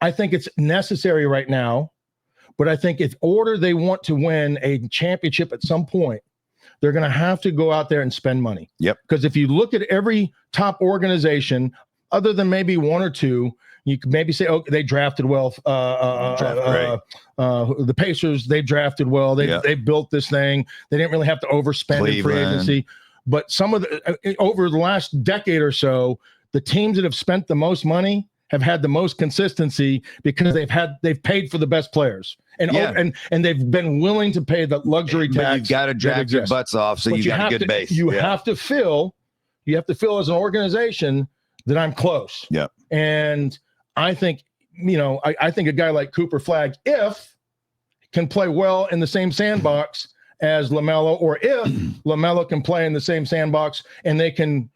I think it's necessary right now, but I think if order they want to win a championship at some point, they're going to have to go out there and spend money. Yep. Because if you look at every top organization, other than maybe 1 or 2, you could maybe say, oh, they drafted well. The Pacers, they drafted well. They built this thing. They didn't really have to overspend in free agency. But some of over the last decade or so, the teams that have spent the most money have had the most consistency, because they've paid for the best players, and they've been willing to pay the luxury tax. But you've got to draft your butts off, so you got a good base. You have to feel as an organization that I'm close. Yeah. And I think, I think a guy like Cooper Flagg, if can play well in the same sandbox as LaMelo, or if LaMelo can play in the same sandbox and they can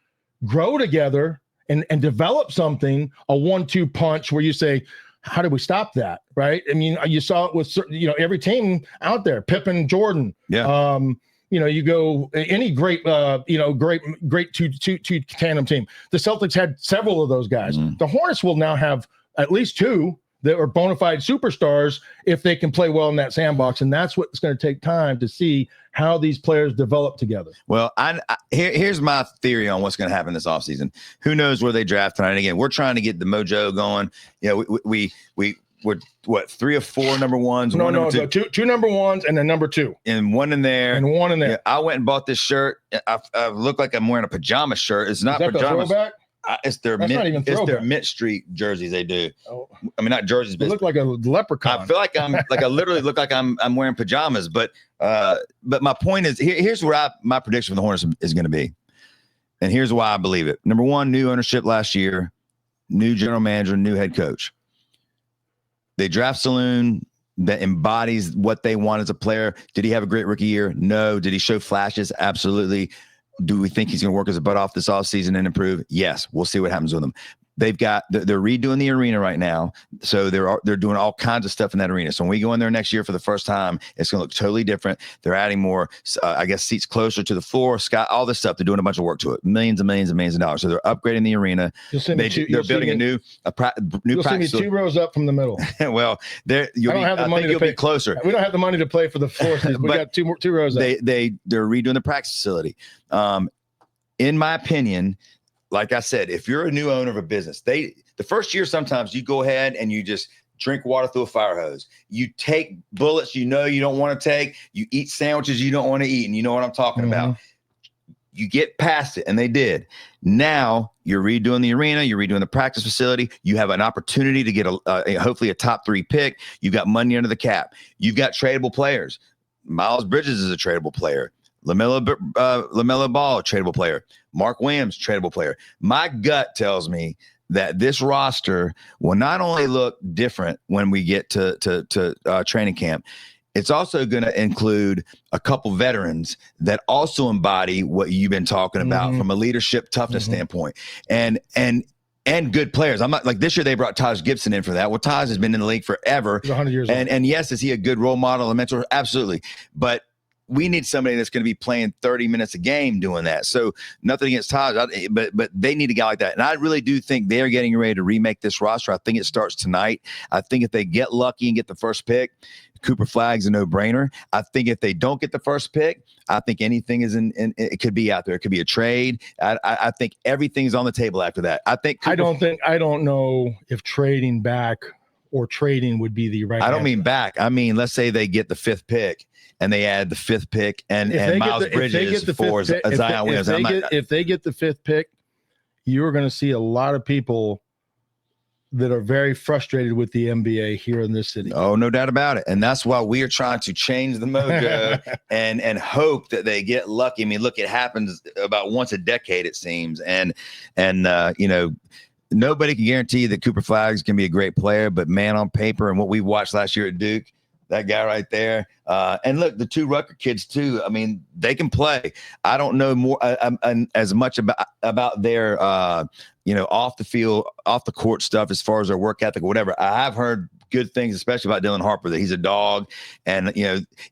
grow together and develop something, a 1-2 punch where you say, how do we stop that? Right. I mean, you saw it with, every team out there, Pippen, Jordan. Yeah. You go any great, great two tandem team. The Celtics had several of those guys. Mm-hmm. The Hornets will now have at least two that are bona fide superstars if they can play well in that sandbox. And that's what's going to take time to see how these players develop together. Well, here's my theory on what's going to happen this offseason. Who knows where they draft tonight? And again, we're trying to get the mojo going. We're what, 3 or 4 number ones? No, two number ones and a number 2. And one in there. Yeah, I went and bought this shirt. I look like I'm wearing a pajama shirt. It's not pajamas. It's their Mint Street jerseys they do. Oh. I mean, not jerseys, but look like a leprechaun. I feel like I literally look like I'm wearing pajamas. But my point is, here's where my prediction for the Hornets is going to be, and here's why I believe it. Number 1, new ownership last year, new general manager, new head coach. They draft Saloon that embodies what they want as a player. Did he have a great rookie year? No. Did he show flashes? Absolutely. Do we think he's going to work as a butt off this offseason and improve? Yes. We'll see what happens with him. They're redoing the arena right now. So they're doing all kinds of stuff in that arena. So when we go in there next year for the first time, it's going to look totally different. They're adding more, seats closer to the floor, all this stuff. They're doing a bunch of work to it. Millions and millions and millions of dollars. So they're upgrading the arena. They're building a new you'll practice. See me 2 rows up from the middle. Well, you'll be closer. We don't have the money to play for the floor. We got 2 rows up. They're redoing the practice facility. In my opinion, like I said, if you're a new owner of a business, the first year, sometimes you go ahead and you just drink water through a fire hose. You take bullets you don't want to take. You eat sandwiches you don't want to eat. And you know what I'm talking about. You get past it, and they did. Now you're redoing the arena. You're redoing the practice facility. You have an opportunity to get hopefully a top 3 pick. You've got money under the cap. You've got tradable players. Miles Bridges is a tradable player. LaMelo Ball, tradable player. Mark Williams, tradable player. My gut tells me that this roster will not only look different when we get to training camp, it's also going to include a couple veterans that also embody what you've been talking about from a leadership toughness standpoint. And good players. I'm not like this year they brought Taj Gibson in for that. Well, Taj has been in the league forever. He's 100 years old. And yes, is he a good role model, a mentor? Absolutely. But we need somebody that's going to be playing 30 minutes a game doing that. So nothing against Taj, but they need a guy like that. And I really do think they're getting ready to remake this roster. I think it starts tonight. I think if they get lucky and get the first pick, Cooper Flagg's a no-brainer. I think if they don't get the first pick, I think anything is it could be out there. It could be a trade. I think everything's on the table after that. I don't know if trading back or trading would be the right. I don't mean back. I mean, let's say they get the 5th pick and they add the 5th pick and Miles Bridges for Zion Williams. If they get the 5th pick, you're going to see a lot of people that are very frustrated with the NBA here in this city. Oh, no doubt about it. And that's why we are trying to change the mojo and hope that they get lucky. I mean, look, it happens about once a decade, it seems. And nobody can guarantee that Cooper Flagg can be a great player, but man, on paper and what we watched last year at Duke, that guy right there. And look, the 2 Rucker kids too. I mean, they can play. I don't know more as much about their, off the field, off the court stuff as far as their work ethic or whatever. I have heard good things, especially about Dylan Harper, that he's a dog. And,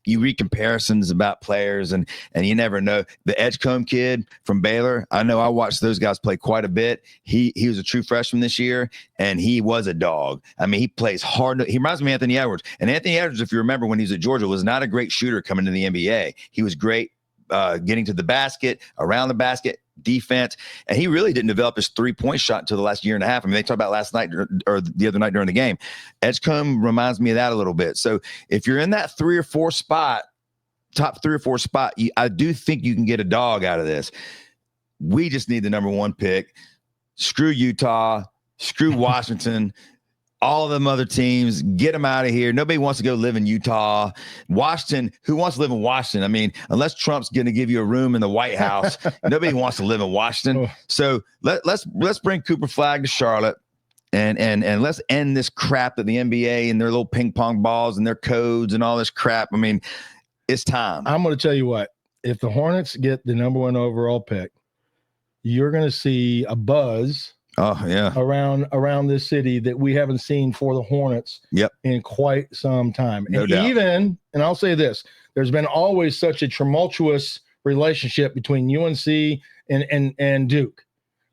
you read comparisons about players and you never know. The Edgecombe kid from Baylor, I know I watched those guys play quite a bit. He was a true freshman this year, and he was a dog. I mean, he plays hard. He reminds me of Anthony Edwards. And Anthony Edwards, if you remember when he was at Georgia, was not a great shooter coming to the NBA. He was great getting to the basket, around the basket, defense, and he really didn't develop his 3-point shot until the last year and a half. I mean, they talked about last night or the other night during the game. Edgecombe reminds me of that a little bit. So if you're in that 3 or 4 spot, top 3 or 4 spot, I do think you can get a dog out of this. We just need the number 1 pick. Screw Utah, screw Washington. All of them other teams, get them out of here. Nobody wants to go live in Utah. Washington, who wants to live in Washington? I mean, unless Trump's going to give you a room in the White House, nobody wants to live in Washington. So let's bring Cooper Flagg to Charlotte and let's end this crap that the NBA and their little ping pong balls and their codes and all this crap. I mean, it's time. I'm going to tell you what, if the Hornets get the number 1 overall pick, you're going to see a buzz around this city that we haven't seen for the Hornets in quite some time. No doubt. And I'll say this, there's been always such a tumultuous relationship between UNC and Duke,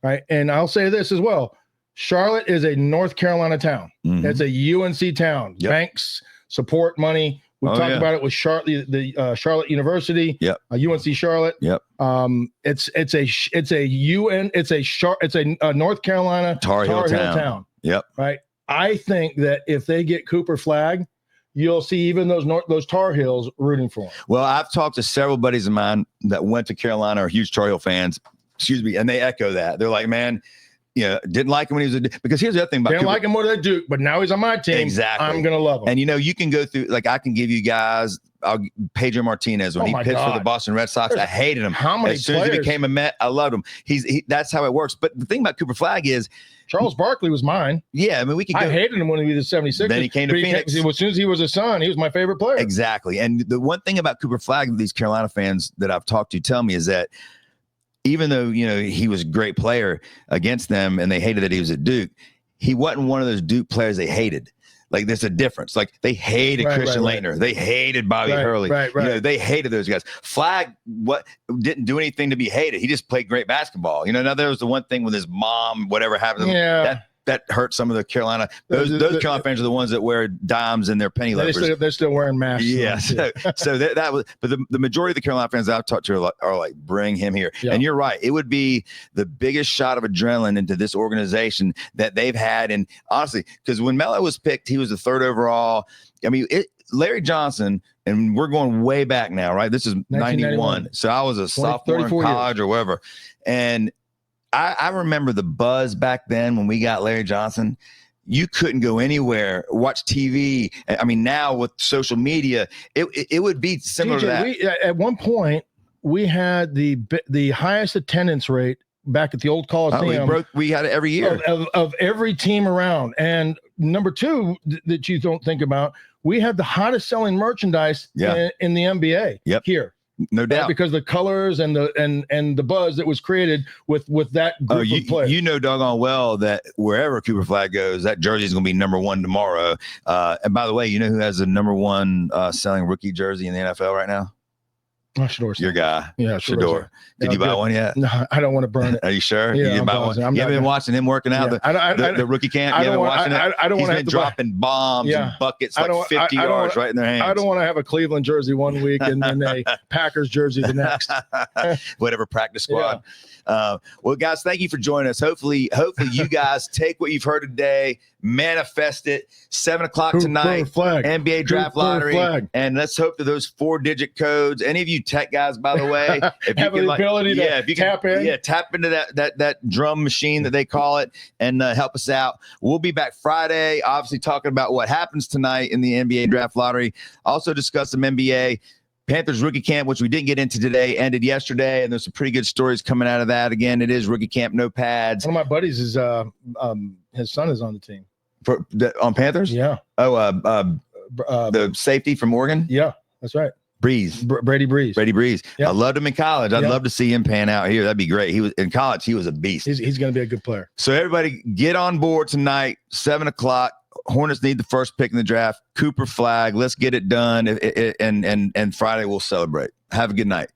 right? And I'll say this as well. Charlotte is a North Carolina town. It's a UNC town. Banks, support, money. We talked about it with Charlotte, the Charlotte University. UNC Charlotte. It's a North Carolina Tar Heel town. Right. I think that if they get Cooper Flagg, you'll see even those Tar Heels rooting for him. Well, I've talked to several buddies of mine that went to Carolina, are huge Tar Heel fans. And they echo that. They're like, man, didn't like him when he was because here's the other thing about Didn't like him more than Duke, but now he's on my team. Exactly. I'm gonna love him. And you can go through, like, I can give you guys Pedro Martinez when he pitched for the Boston Red Sox. I hated him. How many as soon as he became a Met, I loved him. That's how it works. But the thing about Cooper Flagg is Charles Barkley was mine. Yeah, I mean, we could. I hated him when he was 76. Then he came to Phoenix. As soon as he was a Sun, he was my favorite player. Exactly. And the one thing about Cooper Flagg that these Carolina fans that I've talked to tell me is that even though, he was a great player against them and they hated that he was at Duke, he wasn't one of those Duke players they hated. Like, there's a difference. Like, they hated Christian Laettner. They hated Bobby Hurley. They hated those guys. Flagg didn't do anything to be hated. He just played great basketball. Now there was the one thing with his mom, whatever happened to him, that hurt some of the Carolina. Those Carolina fans are the ones that wear dimes and their penny loafers. They're still wearing masks. Yeah. So that was, but the majority of the Carolina fans I've talked to are like, bring him here. And you're right. It would be the biggest shot of adrenaline into this organization that they've had. And honestly, because when Melo was picked, he was the 3rd overall. I mean, Larry Johnson, and we're going way back now, right? This is 91. So I was a sophomore in college or whatever. And I remember the buzz back then when we got Larry Johnson. You couldn't go anywhere, watch TV. I mean, now with social media, it would be similar to that. At one point, we had the highest attendance rate back at the old Coliseum. We had it every year of every team around. And number two that you don't think about, we had the hottest selling merchandise in the NBA here. No doubt, because the colors and the buzz that was created with that group of players. Doggone well that wherever Cooper Flagg goes, that jersey is going to be number 1 tomorrow. And by the way, you know who has the number 1 selling rookie jersey in the NFL right now? Shador. Your guy. Yeah, Shador. Did you buy one yet? No, I don't want to burn it. Are you sure? Yeah, you didn't buy one? You haven't been watching him working out the rookie camp? You haven't watching it? I don't He's want been dropping bombs and buckets like 50 yards right in their hands. I don't want to have a Cleveland jersey one week and then a Packers jersey the next. Whatever practice squad. Well, guys, thank you for joining us. Hopefully you guys take what you've heard today, manifest it. 7:00 tonight, NBA draft lottery, and let's hope that those 4-digit codes. Any of you tech guys, by the way, if have you can, the ability to tap in, tap into that drum machine that they call it, and help us out. We'll be back Friday, obviously talking about what happens tonight in the NBA draft lottery. Also discuss some NBA. Panthers rookie camp, which we didn't get into today, ended yesterday, and there's some pretty good stories coming out of that. Again, it is rookie camp, no pads. One of my buddies is his son is on the team on Panthers. Yeah. Oh, the safety from Oregon. Yeah, that's right. Brady Breeze. Yep. I loved him in college. I'd love to see him pan out here. That'd be great. He was in college. He was a beast. He's going to be a good player. So everybody, get on board tonight, 7:00. Hornets need the first pick in the draft. Cooper Flagg. Let's get it done. And Friday we'll celebrate. Have a good night.